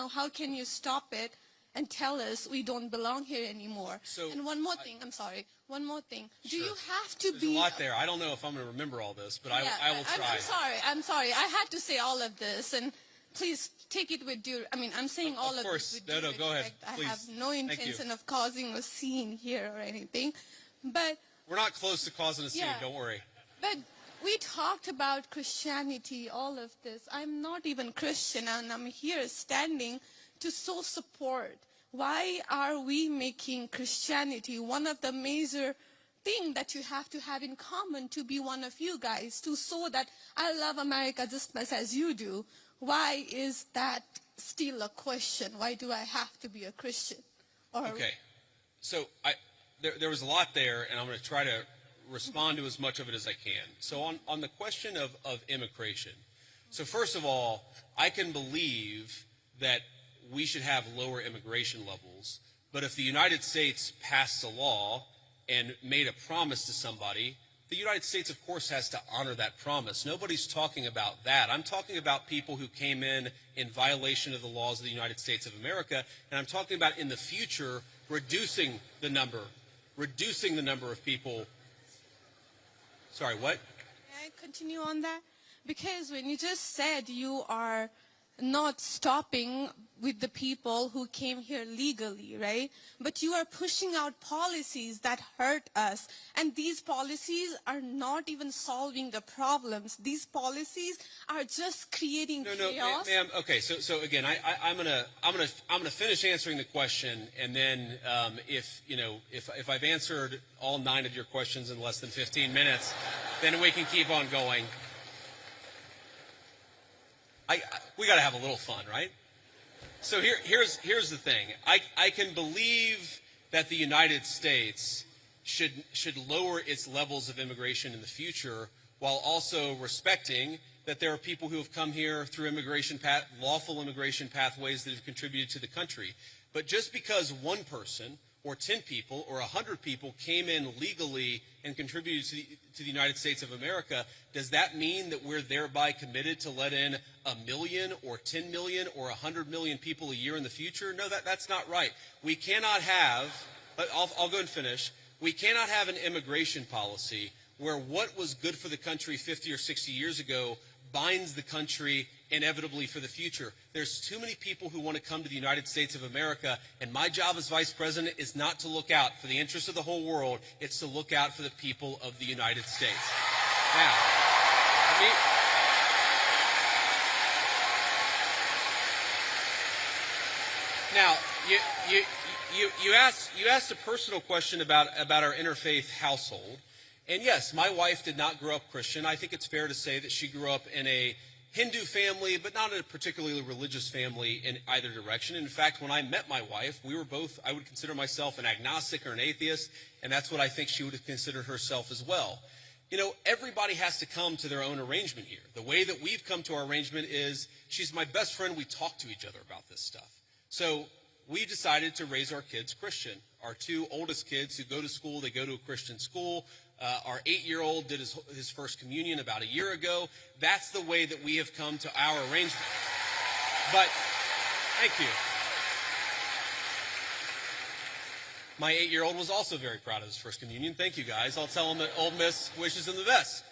how can you stop it and tell us we don't belong here anymore? And one more thing, I'm sorry, one more thing. Do you have to There's a lot there. I don't know if I'm going to remember all this, but I will try. I'm sorry. I had to say all of this, and please take it with due. I mean, I'm saying all of this with due respect. Go ahead. Please. I have no intention of causing a scene here or anything, but we're not close to causing a scene. Don't worry. But we talked about Christianity, all of this. I'm not even Christian, and I'm here standing to show support. Why are we making Christianity one of the major things that you have to have in common to be one of you guys, to show that I love America just as much as you do? Why is that still a question? Why do I have to be a Christian? Okay. So there was a lot there, and I'm going to try to respond to as much of it as I can. So on the question of immigration, so first of all, I can believe that we should have lower immigration levels, but if the United States passed a law and made a promise to somebody, the United States, of course, has to honor that promise. Nobody's talking about that. I'm talking about people who came in violation of the laws of the United States of America, and I'm talking about in the future reducing the number of people. Sorry, what? May I continue on that? Because when you just said you are not stopping with the people who came here legally, right? But you are pushing out policies that hurt us. And these policies are not even solving the problems. These policies are just creating chaos. Ma'am. Okay, so again, I'm gonna finish answering the question, and then if I've answered all 9 of your questions in less than 15 minutes, then we can keep on going. We got to have a little fun, right? So here's the thing. I can believe that the United States should lower its levels of immigration in the future, while also respecting that there are people who have come here through lawful immigration pathways that have contributed to the country. But just because one person or 10 people or 100 people came in legally and contributed to the United States of America, does that mean that we're thereby committed to let in 1 million or 10 million or 100 million people a year in the future? No, that's not right. We cannot have, I'll go and finish, we cannot have an immigration policy where what was good for the country 50 or 60 years ago binds the country inevitably for the future. There's too many people who want to come to the United States of America, and my job as Vice President is not to look out for the interests of the whole world, it's to look out for the people of the United States. Now, you asked a personal question about our interfaith household. And yes, my wife did not grow up Christian. I think it's fair to say that she grew up in a Hindu family, but not a particularly religious family in either direction. In fact, when I met my wife, we were both, I would consider myself an agnostic or an atheist, and that's what I think she would have considered herself as well. You know, everybody has to come to their own arrangement here. The way that we've come to our arrangement is she's my best friend. We talk to each other about this stuff. So we decided to raise our kids Christian. Our 2 oldest kids who go to school, they go to a Christian school. Our 8-year-old did his first communion about a year ago. That's the way that we have come to our arrangement. But, thank you. My 8-year-old was also very proud of his first communion. Thank you, guys. I'll tell him that Old Miss wishes him the best.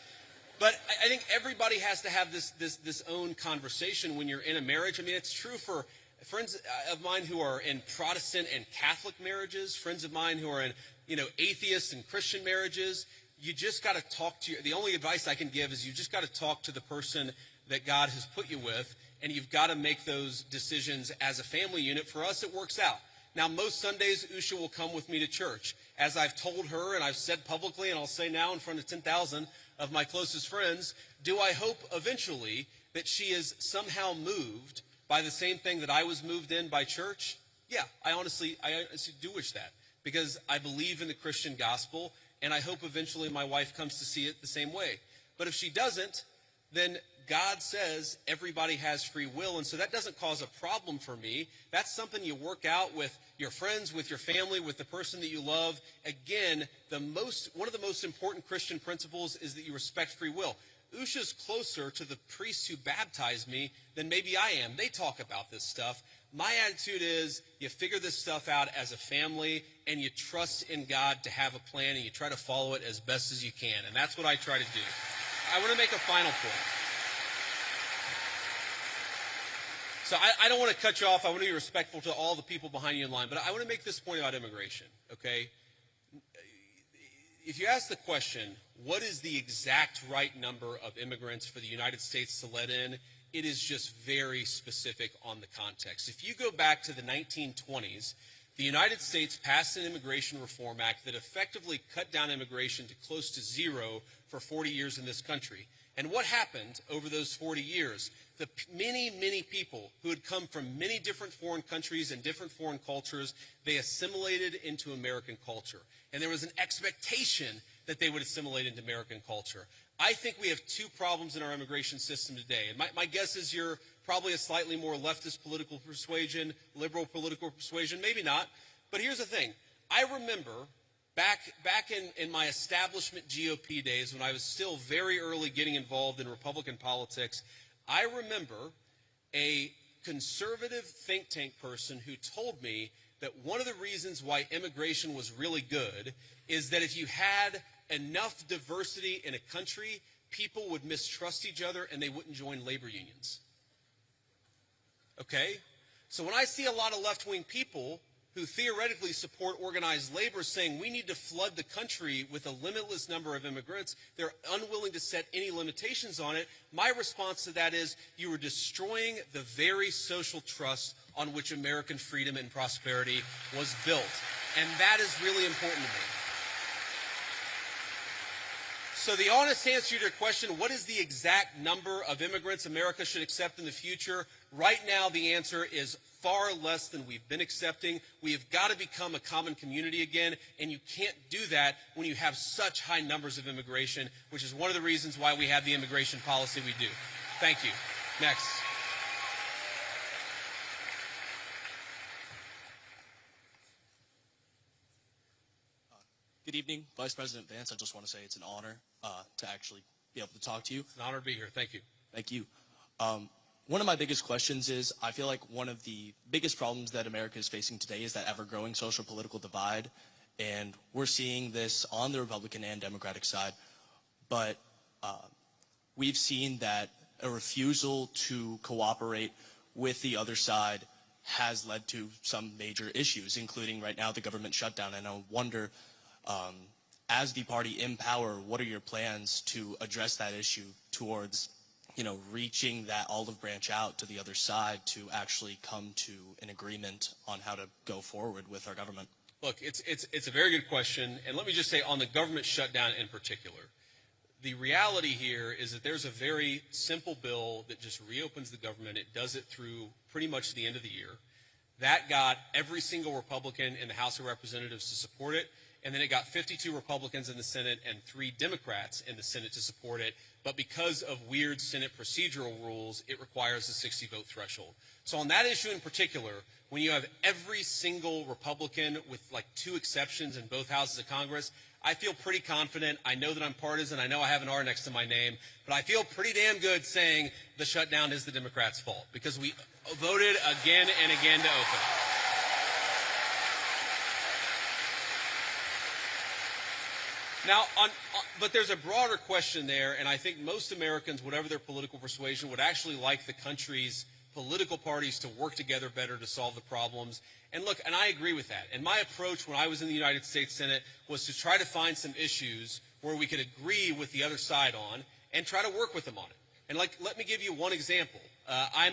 But I think everybody has to have this own conversation when you're in a marriage. I mean, it's true for friends of mine who are in Protestant and Catholic marriages, friends of mine who are in, atheist and Christian marriages. You just got to talk to the only advice I can give is you just got to talk to the person that God has put you with, and you've got to make those decisions as a family unit. For us, it works out. Now, most Sundays, Usha will come with me to church. As I've told her, and I've said publicly, and I'll say now in front of 10,000 of my closest friends, do I hope eventually that she is somehow moved by the same thing that I was moved in by church? Yeah, I honestly do wish that, because I believe in the Christian gospel, and I hope eventually my wife comes to see it the same way. But if she doesn't, then God says everybody has free will, and so that doesn't cause a problem for me. That's something you work out with your friends, with your family, with the person that you love. Again, one of the most important Christian principles is that you respect free will. Usha's closer to the priests who baptized me than maybe I am. They talk about this stuff. My attitude is you figure this stuff out as a family and you trust in God to have a plan and you try to follow it as best as you can. And that's what I try to do. I want to make a final point. So I don't want to cut you off. I want to be respectful to all the people behind you in line. But I want to make this point about immigration, okay? If you ask the question, what is the exact right number of immigrants for the United States to let in, it is just very specific on the context. If you go back to the 1920s, the United States passed an Immigration Reform Act that effectively cut down immigration to close to zero for 40 years in this country. And what happened over those 40 years? The many, many people who had come from many different foreign countries and different foreign cultures, they assimilated into American culture. And there was an expectation that they would assimilate into American culture. I think we have two problems in our immigration system today. And my guess is you're probably a slightly more leftist political persuasion, liberal political persuasion, maybe not. But here's the thing. I remember back in my establishment GOP days when I was still very early getting involved in Republican politics, I remember a conservative think tank person who told me that one of the reasons why immigration was really good is that if you had enough diversity in a country, people would mistrust each other and they wouldn't join labor unions. Okay? So when I see a lot of left-wing people who theoretically support organized labor saying we need to flood the country with a limitless number of immigrants, they're unwilling to set any limitations on it. My response to that is you are destroying the very social trust on which American freedom and prosperity was built. And that is really important to me. So the honest answer to your question, what is the exact number of immigrants America should accept in the future? Right now, the answer is far less than we've been accepting. We have got to become a common community again, and you can't do that when you have such high numbers of immigration, which is one of the reasons why we have the immigration policy we do. Thank you. Next. Good evening, Vice President Vance. I just want to say it's an honor to actually be able to talk to you. It's an honor to be here. Thank you. Thank you. One of my biggest questions is, I feel like one of the biggest problems that America is facing today is that ever-growing social political divide, and we're seeing this on the Republican and Democratic side, but we've seen that a refusal to cooperate with the other side has led to some major issues, including right now the government shutdown, and I wonder, as the party in power, what are your plans to address that issue towards, reaching that olive branch out to the other side to actually come to an agreement on how to go forward with our government? Look, it's a very good question, and let me just say on the government shutdown in particular, the reality here is that there's a very simple bill that just reopens the government. It does it through pretty much the end of the year. That got every single Republican in the House of Representatives to support it. And then it got 52 Republicans in the Senate and 3 Democrats in the Senate to support it. But because of weird Senate procedural rules, it requires a 60-vote threshold. So on that issue in particular, when you have every single Republican with like 2 exceptions in both houses of Congress, I feel pretty confident. I know that I'm partisan. I know I have an R next to my name. But I feel pretty damn good saying the shutdown is the Democrats' fault because we voted again and again to open it. Now, but there's a broader question there, and I think most Americans, whatever their political persuasion, would actually like the country's political parties to work together better to solve the problems. And look, and I agree with that. And my approach when I was in the United States Senate was to try to find some issues where we could agree with the other side on and try to work with them on it. And let me give you one example. I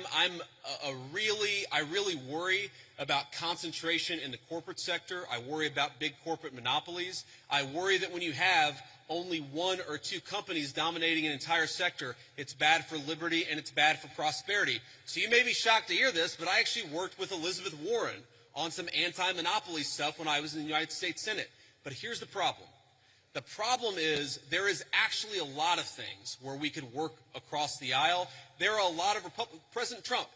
really worry about concentration in the corporate sector. I worry about big corporate monopolies. I worry that when you have only 1 or 2 companies dominating an entire sector, it's bad for liberty and it's bad for prosperity. So you may be shocked to hear this, but I actually worked with Elizabeth Warren on some anti-monopoly stuff when I was in the United States Senate. But here's the problem. The problem is there is actually a lot of things where we could work across the aisle. There are a lot of President Trump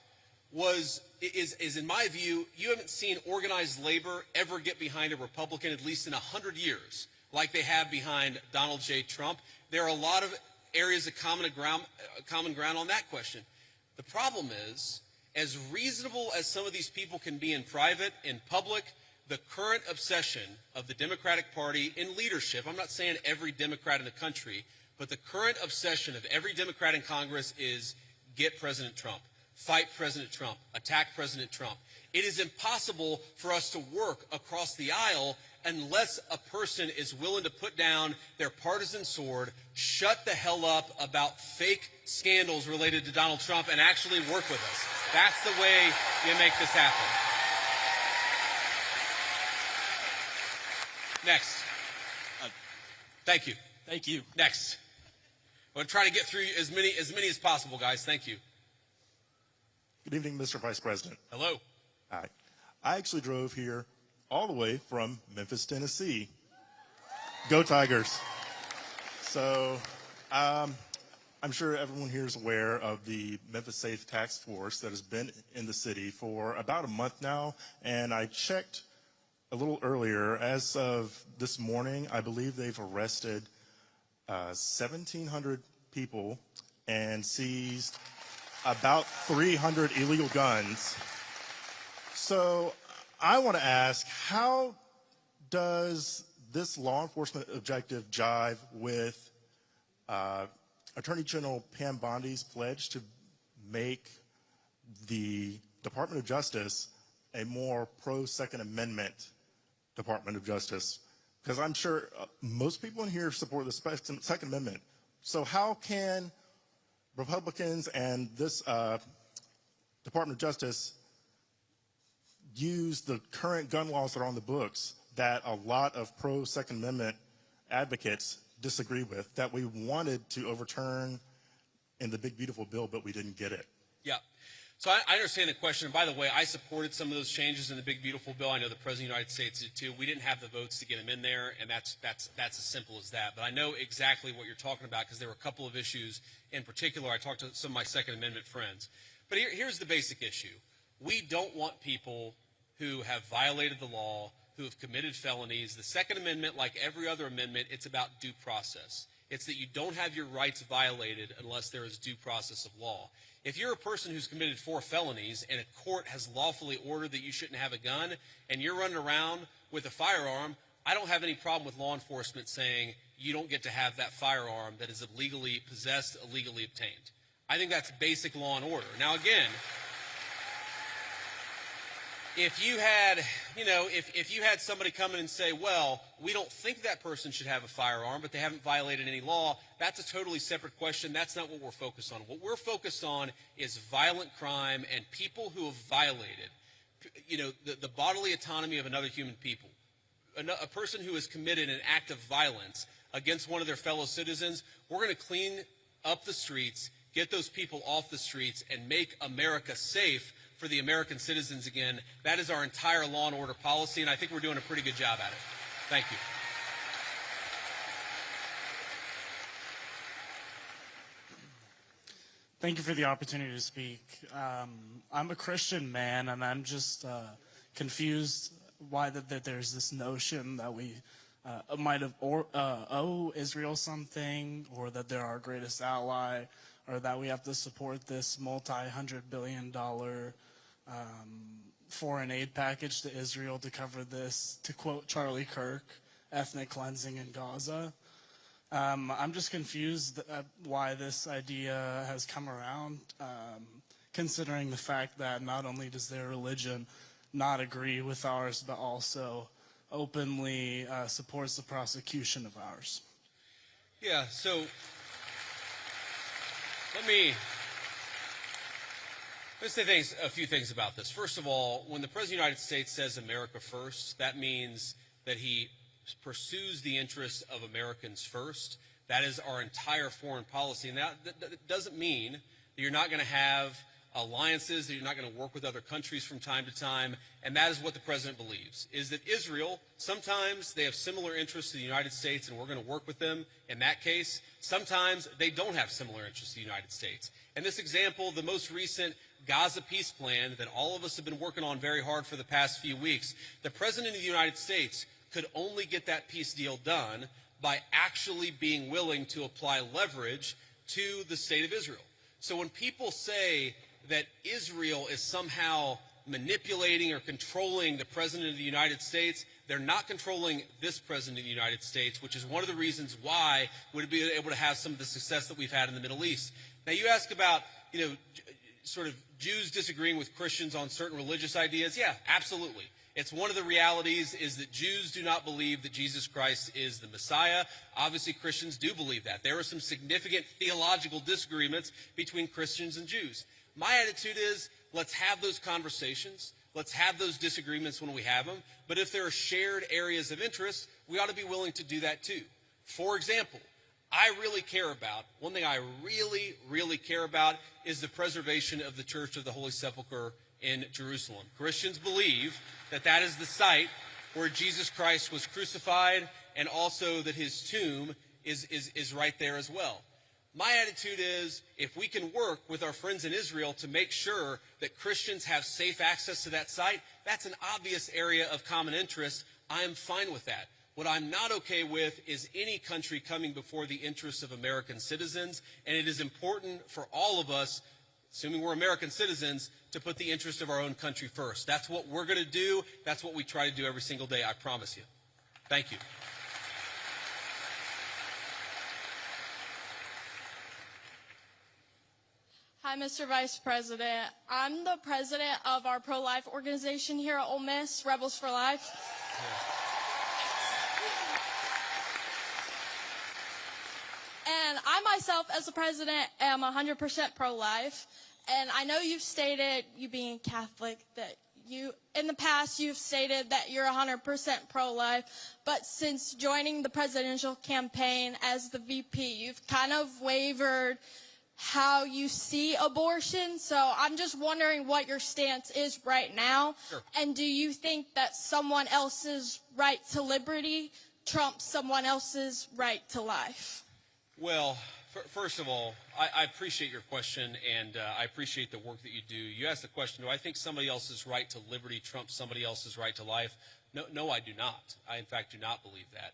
is in my view, you haven't seen organized labor ever get behind a Republican at least in 100 years like they have behind Donald J. Trump. There are a lot of areas of common ground on that question. The problem is, as reasonable as some of these people can be in private, in public, the current obsession of the Democratic Party in leadership, I'm not saying every Democrat in the country, but the current obsession of every Democrat in Congress is get President Trump, fight President Trump, attack President Trump. It is impossible for us to work across the aisle unless a person is willing to put down their partisan sword, shut the hell up about fake scandals related to Donald Trump, and actually work with us. That's the way you make this happen. Next. Thank you. Thank you. Next. I'm going to try to get through as many as possible, guys. Thank you. Good evening, Mr. Vice President. Hello. Hi. I actually drove here all the way from Memphis, Tennessee. Go Tigers. So I'm sure everyone here is aware of the Memphis Safe Task Force that has been in the city for about a month now. And I checked a little earlier. As of this morning, I believe they've arrested 1,700 people and seized about 300 illegal guns. So I want to ask, how does this law enforcement objective jive with Attorney General Pam Bondi's pledge to make the Department of Justice a more pro-Second Amendment Department of Justice? Because I'm sure most people in here support the Second Amendment. So how can Republicans and this Department of Justice use the current gun laws that are on the books that a lot of pro-Second Amendment advocates disagree with, that we wanted to overturn in the big, beautiful bill, but we didn't get it? Yeah. So I understand the question. And by the way, I supported some of those changes in the big, beautiful bill. I know the President of the United States did too. We didn't have the votes to get them in there, and that's as simple as that. But I know exactly what you're talking about because there were a couple of issues in particular. I talked to some of my Second Amendment friends. But here's the basic issue. We don't want people who have violated the law, who have committed felonies. The Second Amendment, like every other amendment, it's about due process. It's that you don't have your rights violated unless there is due process of law. If you're a person who's committed 4 felonies and a court has lawfully ordered that you shouldn't have a gun and you're running around with a firearm, I don't have any problem with law enforcement saying you don't get to have that firearm that is illegally possessed, illegally obtained. I think that's basic law and order. Now, again, if you had somebody come in and say, well, we don't think that person should have a firearm, but they haven't violated any law, that's a totally separate question. That's not what we're focused on. What we're focused on is violent crime and people who have violated, the bodily autonomy of another human people. A person who has committed an act of violence against one of their fellow citizens, we're going to clean up the streets, get those people off the streets, and make America safe for the American citizens again. That is our entire law and order policy, and I think we're doing a pretty good job at it. Thank you. Thank you for the opportunity to speak. I'm a Christian man, and I'm just confused why that there's this notion that we might have owe Israel something, or that they're our greatest ally, or that we have to support this multi-hundred-billion-dollar foreign aid package to Israel to cover this, to quote Charlie Kirk, ethnic cleansing in Gaza. I'm just confused at why this idea has come around, considering the fact that not only does their religion not agree with ours, but also openly supports the prosecution of ours. Yeah, so let me say a few things about this. First of all, when the President of the United States says America first, that means that he pursues the interests of Americans first. That is our entire foreign policy. And that doesn't mean that you're not going to have alliances, that you're not going to work with other countries from time to time. And that is what the President believes, is that Israel, sometimes they have similar interests to the United States and we're going to work with them in that case. Sometimes they don't have similar interests to the United States. And this example, the most recent Gaza peace plan that all of us have been working on very hard for the past few weeks, the President of the United States could only get that peace deal done by actually being willing to apply leverage to the state of Israel. So when people say that Israel is somehow manipulating or controlling the President of the United States, they're not controlling this President of the United States, which is one of the reasons why we'd be able to have some of the success that we've had in the Middle East. Now, you ask about, sort of Jews disagreeing with Christians on certain religious ideas. Yeah, absolutely. It's one of the realities is that Jews do not believe that Jesus Christ is the Messiah. Obviously, Christians do believe that. There are some significant theological disagreements between Christians and Jews. My attitude is, let's have those conversations. Let's have those disagreements when we have them. But if there are shared areas of interest, we ought to be willing to do that too. For example, one thing I really, really care about is the preservation of the Church of the Holy Sepulchre in Jerusalem. Christians believe that that is the site where Jesus Christ was crucified, and also that his tomb is right there as well. My attitude is, if we can work with our friends in Israel to make sure that Christians have safe access to that site, that's an obvious area of common interest. I am fine with that. What I'm not okay with is any country coming before the interests of American citizens, and it is important for all of us, assuming we're American citizens, to put the interest of our own country first. That's what we're going to do. That's what we try to do every single day, I promise you. Thank you. Hi, Mr. Vice President. I'm the president of our pro-life organization here at Ole Miss, Rebels for Life. And I myself, as the president, am 100% pro-life. And I know you've stated, you being Catholic, that in the past, you've stated that you're 100% pro-life. But since joining the presidential campaign as the VP, you've kind of wavered how you see abortion. So I'm just wondering what your stance is right now. Sure. And do you think that someone else's right to liberty trumps someone else's right to life? Well, first of all, I appreciate your question, and I appreciate the work that you do. You asked the question, do I think somebody else's right to liberty trumps somebody else's right to life? No, I do not. I, in fact, do not believe that.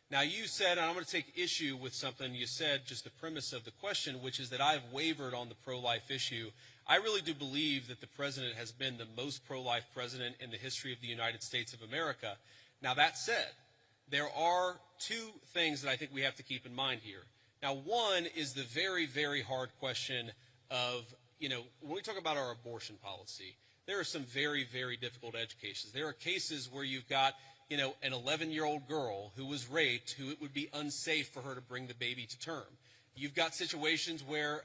Now, you said, and I'm going to take issue with something you said, just the premise of the question, which is that I've wavered on the pro-life issue. I really do believe that the president has been the most pro-life president in the history of the United States of America. Now, that said, there are two things that I think we have to keep in mind here. Now, one is the very, very hard question of, when we talk about our abortion policy, there are some very, very difficult edge cases. There are cases where you've got, an 11-year-old girl who was raped, who it would be unsafe for her to bring the baby to term. You've got situations where,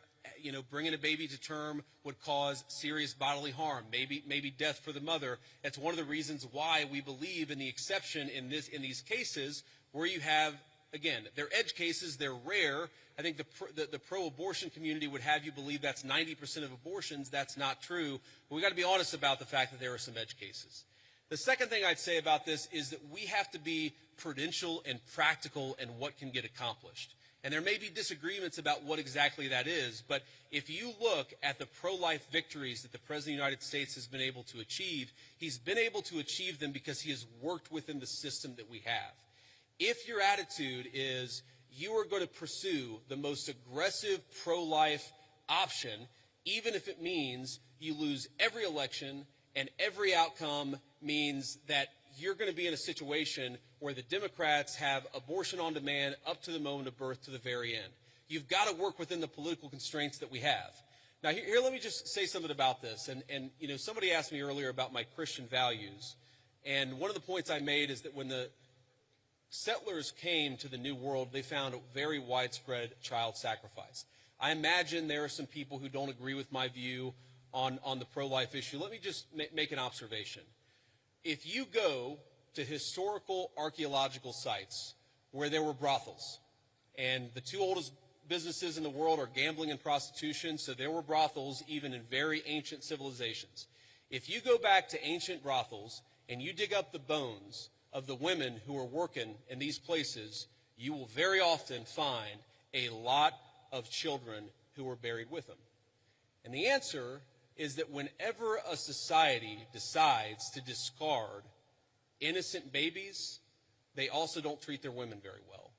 bringing a baby to term would cause serious bodily harm, maybe death for the mother. That's one of the reasons why we believe in the exception in these cases where you have, again, they're edge cases, they're rare. I think the pro-abortion community would have you believe that's 90% of abortions. That's not true. But we've got to be honest about the fact that there are some edge cases. The second thing I'd say about this is that we have to be prudential and practical in what can get accomplished. And there may be disagreements about what exactly that is, but if you look at the pro-life victories that the President of the United States has been able to achieve, he's been able to achieve them because he has worked within the system that we have. If your attitude is you are going to pursue the most aggressive pro-life option, even if it means you lose every election and every outcome means that you're going to be in a situation where the Democrats have abortion on demand up to the moment of birth to the very end. You've got to work within the political constraints that we have. Now, here let me just say something about this. And somebody asked me earlier about my Christian values. And one of the points I made is that when the settlers came to the New World, they found a very widespread child sacrifice. I imagine there are some people who don't agree with my view on the pro-life issue. Let me just make an observation. If you go to historical archaeological sites where there were brothels, and the two oldest businesses in the world are gambling and prostitution, so there were brothels even in very ancient civilizations. If you go back to ancient brothels and you dig up the bones of the women who are working in these places, you will very often find a lot of children who were buried with them. And the answer is that whenever a society decides to discard innocent babies, they also don't treat their women very well.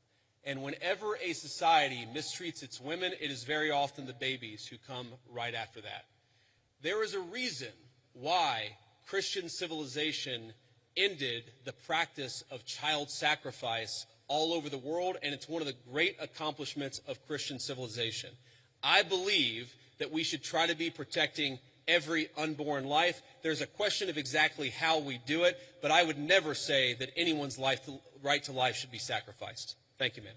And whenever a society mistreats its women, it is very often the babies who come right after that. There is a reason why Christian civilization ended the practice of child sacrifice all over the world, and it's one of the great accomplishments of Christian civilization. I believe that we should try to be protecting every unborn life. There's a question of exactly how we do it, but I would never say that anyone's right to life should be sacrificed. Thank you, ma'am.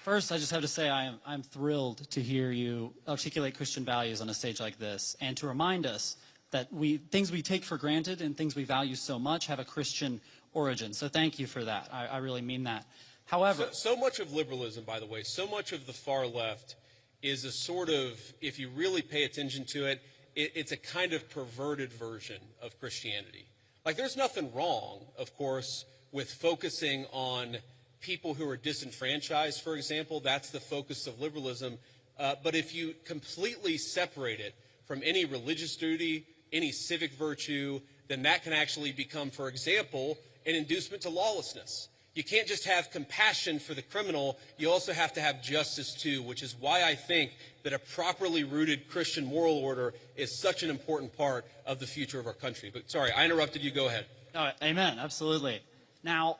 First, I just have to say I'm thrilled to hear you articulate Christian values on a stage like this, and to remind us that things we take for granted and things we value so much have a Christian origin. So thank you for that. I really mean that. However, so much of liberalism, by the way, so much of the far left is a sort of, if you really pay attention to it, it's a kind of perverted version of Christianity. Like, there's nothing wrong, of course, with focusing on people who are disenfranchised, for example. That's the focus of liberalism. But if you completely separate it from any religious duty, any civic virtue, then that can actually become, for example, an inducement to lawlessness. You can't just have compassion for the criminal, you also have to have justice too, which is why I think that a properly rooted Christian moral order is such an important part of the future of our country. But sorry, I interrupted you. Go ahead. No, amen, absolutely. Now,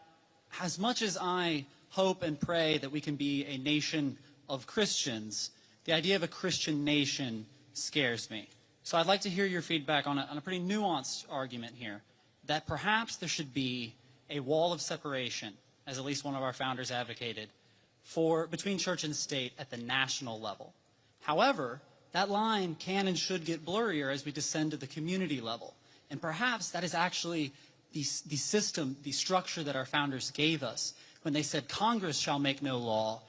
as much as I hope and pray that we can be a nation of Christians, the idea of a Christian nation scares me. So I'd like to hear your feedback on a pretty nuanced argument here, that perhaps there should be a wall of separation, as at least one of our founders advocated, between church and state at the national level. However, that line can and should get blurrier as we descend to the community level. And perhaps that is actually the system, the structure that our founders gave us when they said Congress shall make no law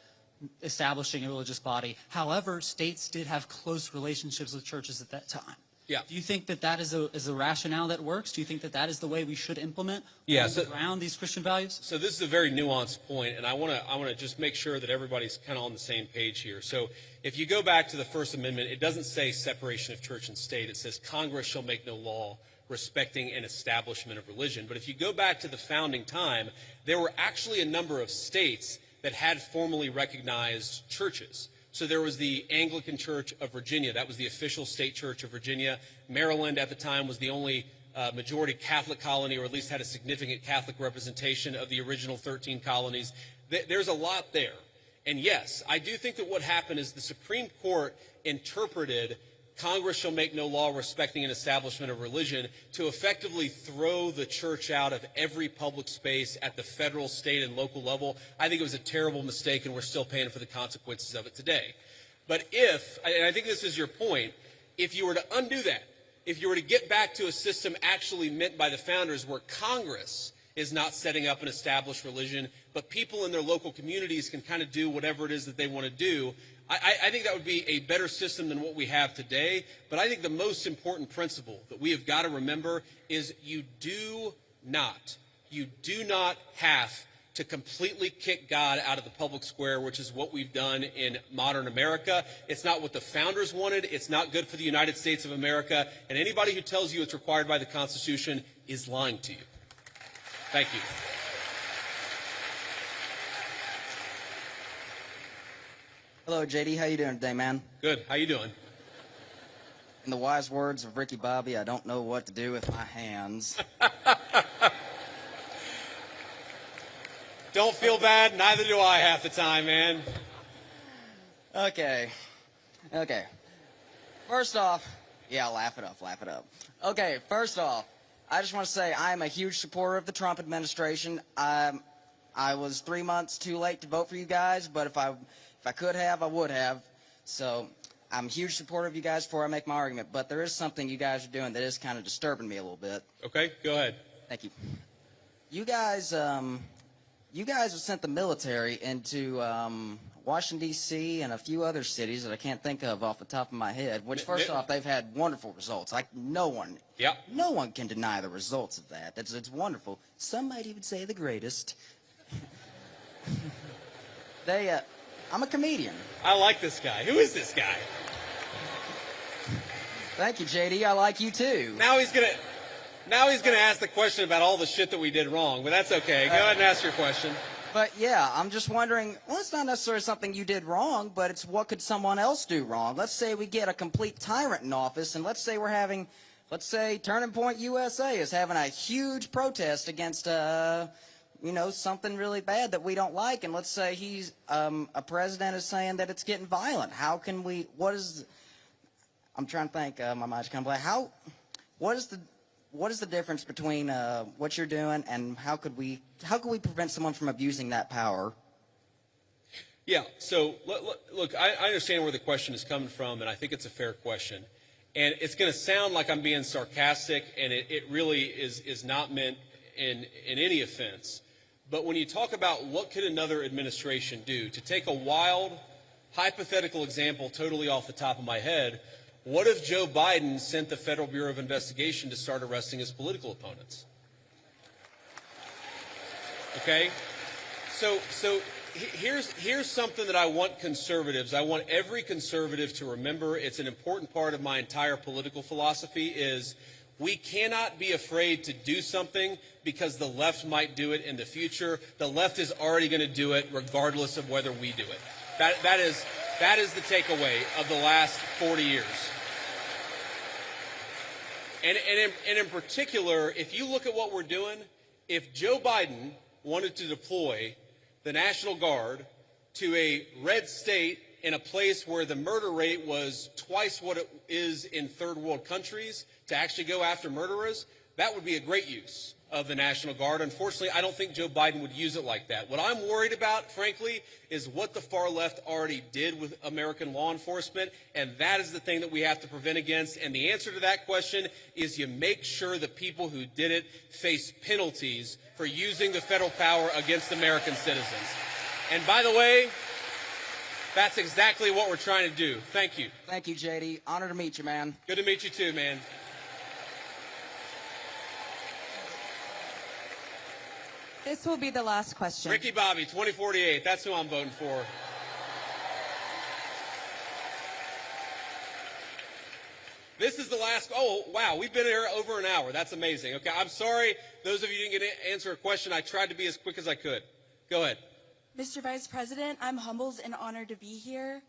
establishing a religious body. However, states did have close relationships with churches at that time. Yeah. Do you think that is a rationale that works? Do you think that is the way we should implement around these Christian values? So this is a very nuanced point, and I want to just make sure that everybody's kind of on the same page here. So if you go back to the First Amendment, it doesn't say separation of church and state. It says Congress shall make no law respecting an establishment of religion. But if you go back to the founding time, there were actually a number of states that had formally recognized churches. So there was the Anglican Church of Virginia. That was the official state church of Virginia. Maryland at the time was the only majority Catholic colony, or at least had a significant Catholic representation of the original 13 colonies. There's a lot there. And yes, I do think that what happened is the Supreme Court interpreted Congress shall make no law respecting an establishment of religion to effectively throw the church out of every public space at the federal, state, and local level. I think it was a terrible mistake, and we're still paying for the consequences of it today. But and I think this is your point, if you were to undo that, if you were to get back to a system actually meant by the founders where Congress is not setting up an established religion, but people in their local communities can kind of do whatever it is that they want to do, I think that would be a better system than what we have today. But I think the most important principle that we have got to remember is you do not have to completely kick God out of the public square, which is what we've done in modern America. It's not what the founders wanted. It's not good for the United States of America. And anybody who tells you it's required by the Constitution is lying to you. Thank you. Hello, JD. How you doing today, man? Good. How you doing? In the wise words of Ricky Bobby, I don't know what to do with my hands. Don't feel bad. Neither do I half the time, man. Okay. First off, yeah, laugh it up. Okay, first off, I just want to say I am a huge supporter of the Trump administration. I was 3 months too late to vote for you guys, but if I could have, I would have. So I'm a huge supporter of you guys before I make my argument. But there is something you guys are doing that is kind of disturbing me a little bit. Okay, go ahead. Thank you. You guys have sent the military into Washington, D.C. and a few other cities that I can't think of off the top of my head, which, first off, they've had wonderful results. Like, no one can deny the results of that. It's wonderful. Some might even say the greatest. I'm a comedian. I like this guy. Who is this guy? Thank you, JD. I like you, too. Now he's going to... Now he's going to ask the question about all the shit that we did wrong, but that's okay. Go ahead and ask your question. But yeah, I'm just wondering, well, it's not necessarily something you did wrong, but it's what could someone else do wrong? Let's say we get a complete tyrant in office, and let's say Turning Point USA is having a huge protest against, something really bad that we don't like, and let's say he's, a president is saying that it's getting violent. How can we, I'm trying to think, my mind's kind of blank. What is the difference between what you're doing and how could we prevent someone from abusing that power? Yeah, so look, I understand where the question is coming from, and I think it's a fair question. And it's going to sound like I'm being sarcastic, and it really is not meant in any offense. But when you talk about what could another administration do, to take a wild, hypothetical example totally off the top of my head, what if Joe Biden sent the Federal Bureau of Investigation to start arresting his political opponents? Okay? So here's something that I want conservatives, I want every conservative to remember. It's an important part of my entire political philosophy is we cannot be afraid to do something because the left might do it in the future. The left is already going to do it regardless of whether we do it. That is the takeaway of the last 40 years. And in particular, if you look at what we're doing, if Joe Biden wanted to deploy the National Guard to a red state in a place where the murder rate was twice what it is in third world countries to actually go after murderers, that would be a great use of the National Guard. Unfortunately, I don't think Joe Biden would use it like that. What I'm worried about, frankly, is what the far left already did with American law enforcement, and that is the thing that we have to prevent against. And the answer to that question is you make sure the people who did it face penalties for using the federal power against American citizens. And by the way, that's exactly what we're trying to do. Thank you. Thank you, JD. Honor to meet you, man. Good to meet you too, man. This will be the last question. Ricky Bobby, 2048. That's who I'm voting for. This is the last. Oh, wow. We've been here over an hour. That's amazing. Okay, I'm sorry. Those of you who didn't get to answer a question, I tried to be as quick as I could. Go ahead. Mr. Vice President, I'm humbled and honored to be here.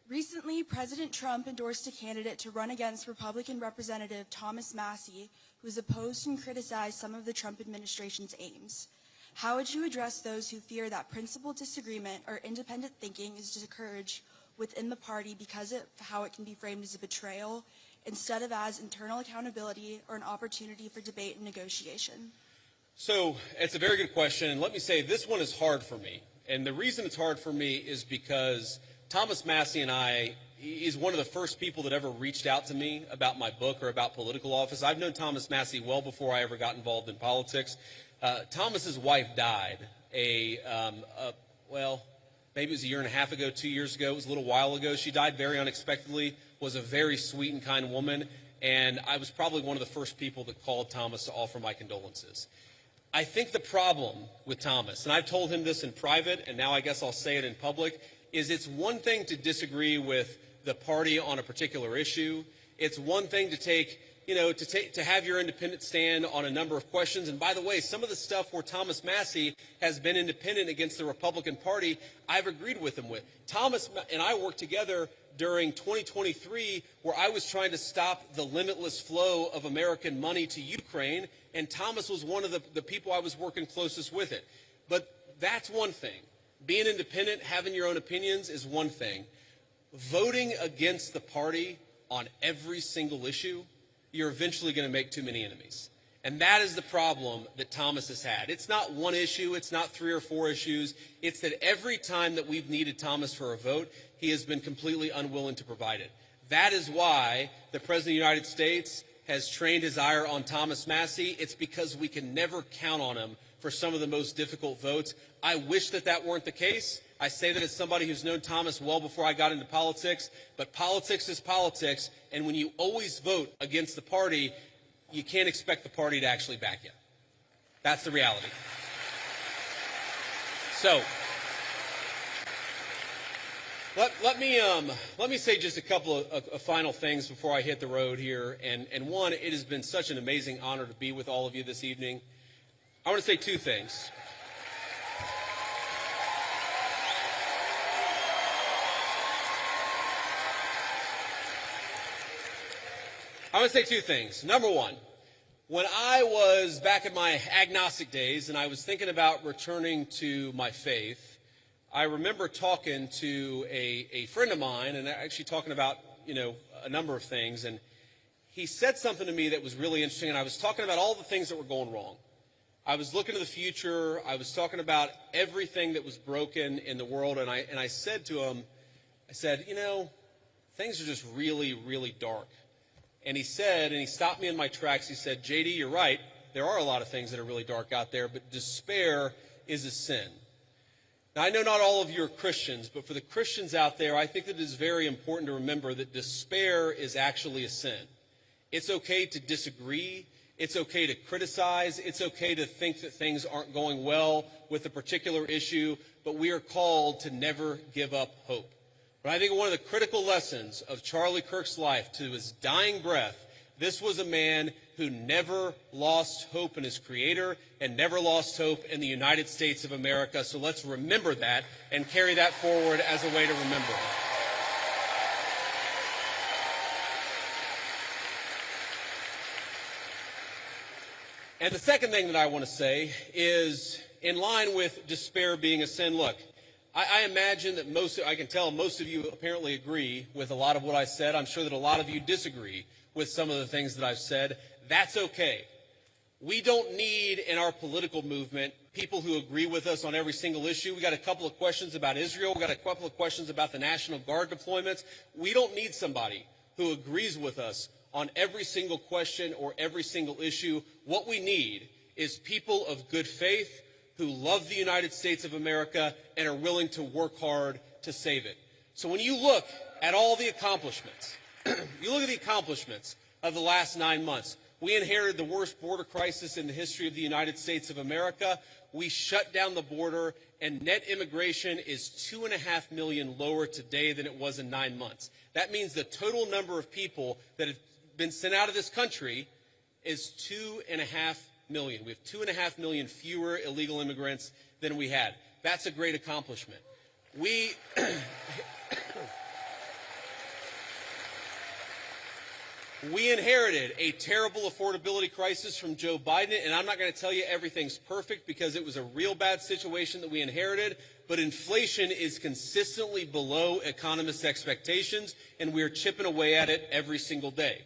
Recently, President Trump endorsed a candidate to run against Republican Representative Thomas Massie, who has opposed and criticized some of the Trump administration's aims. How would you address those who fear that principled disagreement or independent thinking is discouraged within the party because of how it can be framed as a betrayal instead of as internal accountability or an opportunity for debate and negotiation? So it's a very good question. And let me say this one is hard for me. And the reason it's hard for me is because Thomas Massie and he's one of the first people that ever reached out to me about my book or about political office. I've known Thomas Massie well before I ever got involved in politics. Thomas's wife died well, maybe it was a year and a half ago, 2 years ago. It was a little while ago. She died very unexpectedly, was a very sweet and kind woman, and I was probably one of the first people that called Thomas to offer my condolences. I think the problem with Thomas, and I've told him this in private, and now I guess I'll say it in public, is it's one thing to disagree with the party on a particular issue. It's one thing to have your independent stand on a number of questions. And by the way, some of the stuff where Thomas Massie has been independent against the Republican Party, I've agreed with him with. Thomas and I worked together during 2023 where I was trying to stop the limitless flow of American money to Ukraine, and Thomas was one of the people I was working closest with it. But that's one thing. Being independent, having your own opinions is one thing. Voting against the party on every single issue, you're eventually going to make too many enemies. And that is the problem that Thomas has had. It's not one issue. It's not 3 or 4 issues. It's that every time that we've needed Thomas for a vote, he has been completely unwilling to provide it. That is why the President of the United States has trained his ire on Thomas Massie. It's because we can never count on him for some of the most difficult votes. I wish that that weren't the case. I say that as somebody who's known Thomas well before I got into politics, but politics is politics, and when you always vote against the party, you can't expect the party to actually back you. That's the reality. So, Let me say just a couple of final things before I hit the road here. And one, it has been such an amazing honor to be with all of you this evening. I want to say two things. Number one, when I was back in my agnostic days and I was thinking about returning to my faith, I remember talking to a friend of mine and actually talking about, a number of things. And he said something to me that was really interesting. And I was talking about all the things that were going wrong. I was looking to the future. I was talking about everything that was broken in the world. And I said to him, things are just really, really dark. And he said, and he stopped me in my tracks, he said, JD, you're right. There are a lot of things that are really dark out there, but despair is a sin. Now, I know not all of you are Christians, but for the Christians out there, I think that it is very important to remember that despair is actually a sin. It's okay to disagree. It's okay to criticize. It's okay to think that things aren't going well with a particular issue, but we are called to never give up hope. But I think one of the critical lessons of Charlie Kirk's life to his dying breath, this was a man who never lost hope in his Creator and never lost hope in the United States of America. So let's remember that and carry that forward as a way to remember. And the second thing that I want to say is, in line with despair being a sin, look, I imagine that I can tell most of you apparently agree with a lot of what I said. I'm sure that a lot of you disagree with some of the things that I've said. That's okay. We don't need in our political movement people who agree with us on every single issue. We got a couple of questions about Israel. We got a couple of questions about the National Guard deployments. We don't need somebody who agrees with us on every single question or every single issue. What we need is people of good faith who love the United States of America and are willing to work hard to save it. So when you look at all the accomplishments, you look at the accomplishments of the last 9 months. We inherited the worst border crisis in the history of the United States of America. We shut down the border, and net immigration is 2.5 million lower today than it was in 9 months. That means the total number of people that have been sent out of this country is 2.5 million. We have 2.5 million fewer illegal immigrants than we had. That's a great accomplishment. We inherited a terrible affordability crisis from Joe Biden, and I'm not going to tell you everything's perfect because it was a real bad situation that we inherited, but inflation is consistently below economists' expectations, and we're chipping away at it every single day.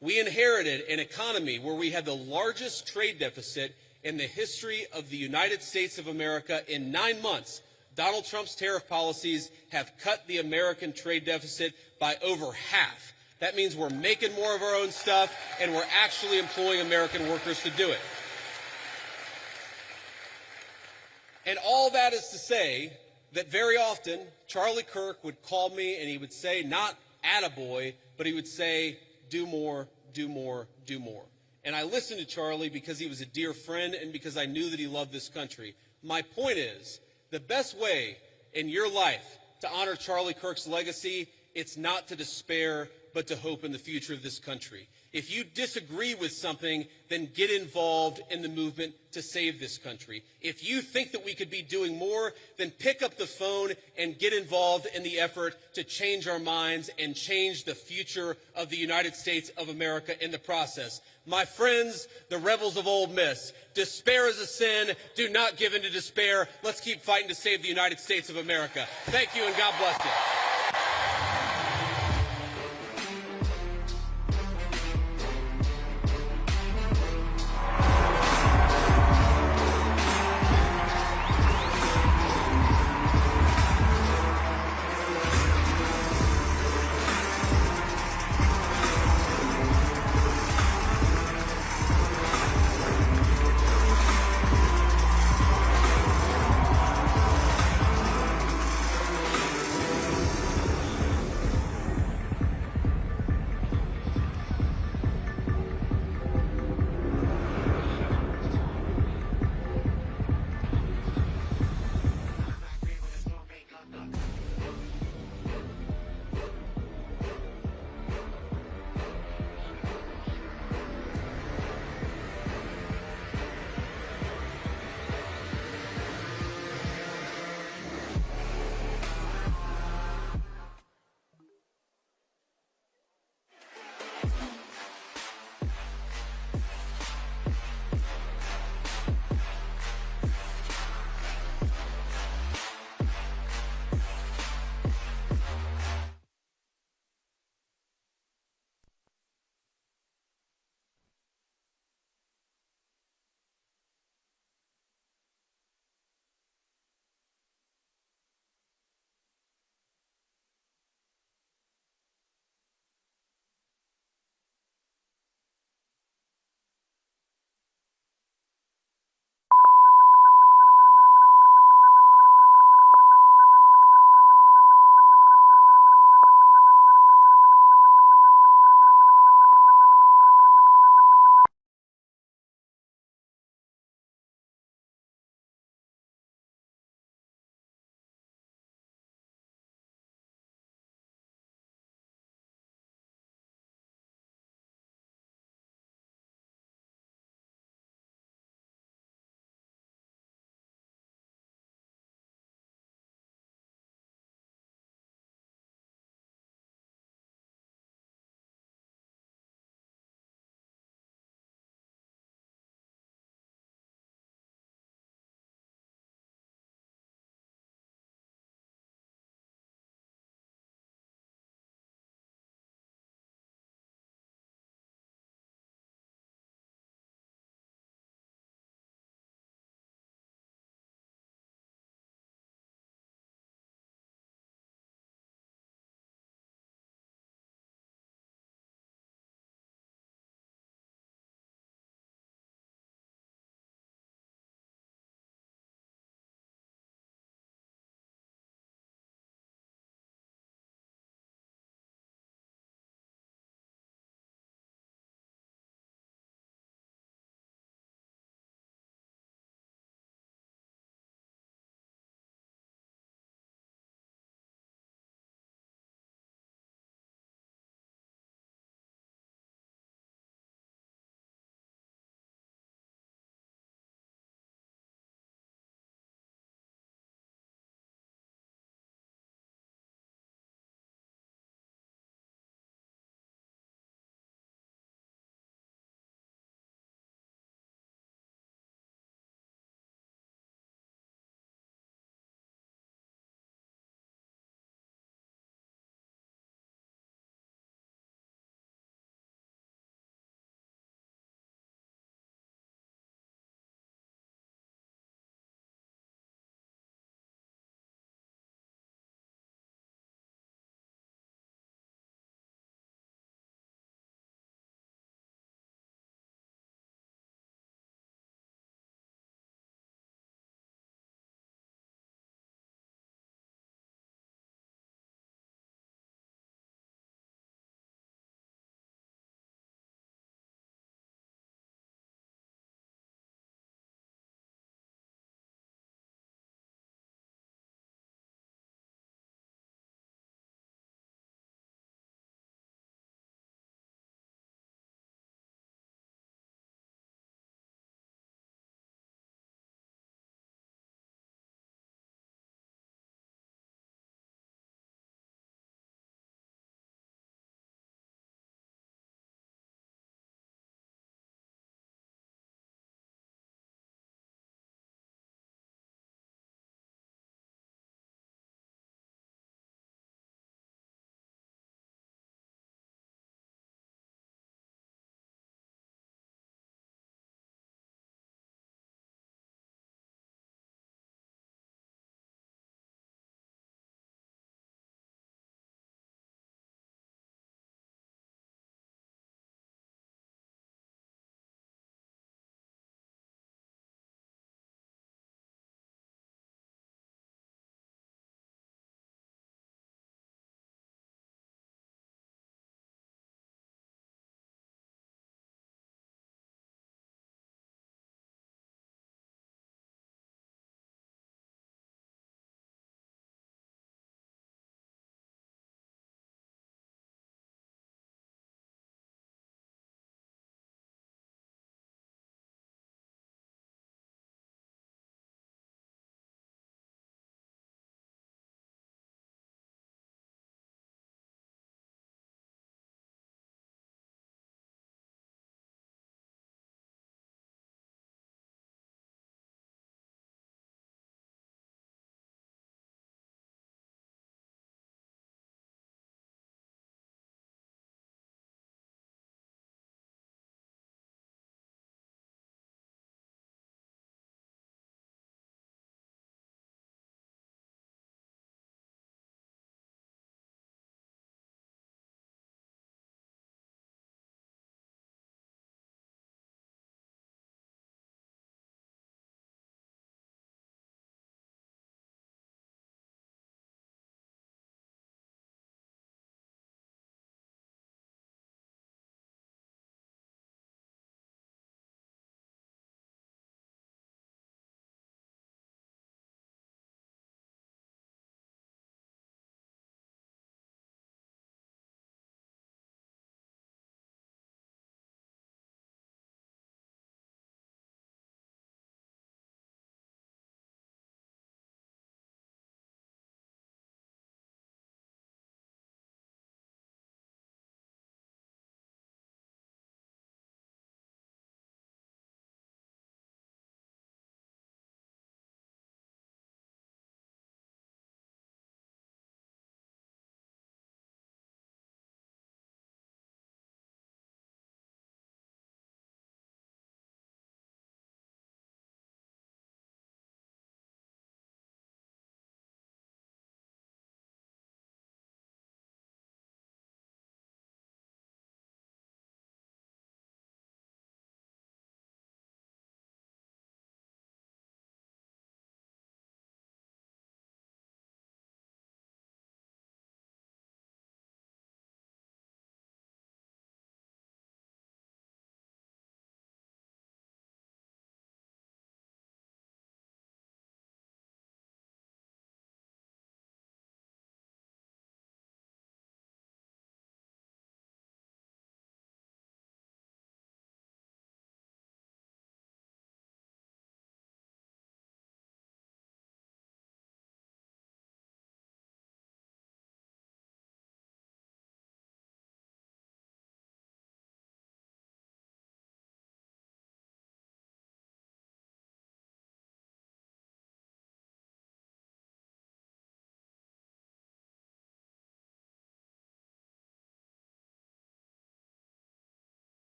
We inherited an economy where we had the largest trade deficit in the history of the United States of America. In 9 months, Donald Trump's tariff policies have cut the American trade deficit by over half. That means we're making more of our own stuff, and we're actually employing American workers to do it. And all that is to say that very often Charlie Kirk would call me and he would say, not attaboy, but he would say, do more, do more, do more. And I listened to Charlie because he was a dear friend and because I knew that he loved this country. My point is, the best way in your life to honor Charlie Kirk's legacy, it's not to despair, but to hope in the future of this country. If you disagree with something, then get involved in the movement to save this country. If you think that we could be doing more, then pick up the phone and get involved in the effort to change our minds and change the future of the United States of America in the process. My friends, the rebels of Ole Miss, despair is a sin. Do not give in to despair. Let's keep fighting to save the United States of America. Thank you, and God bless you.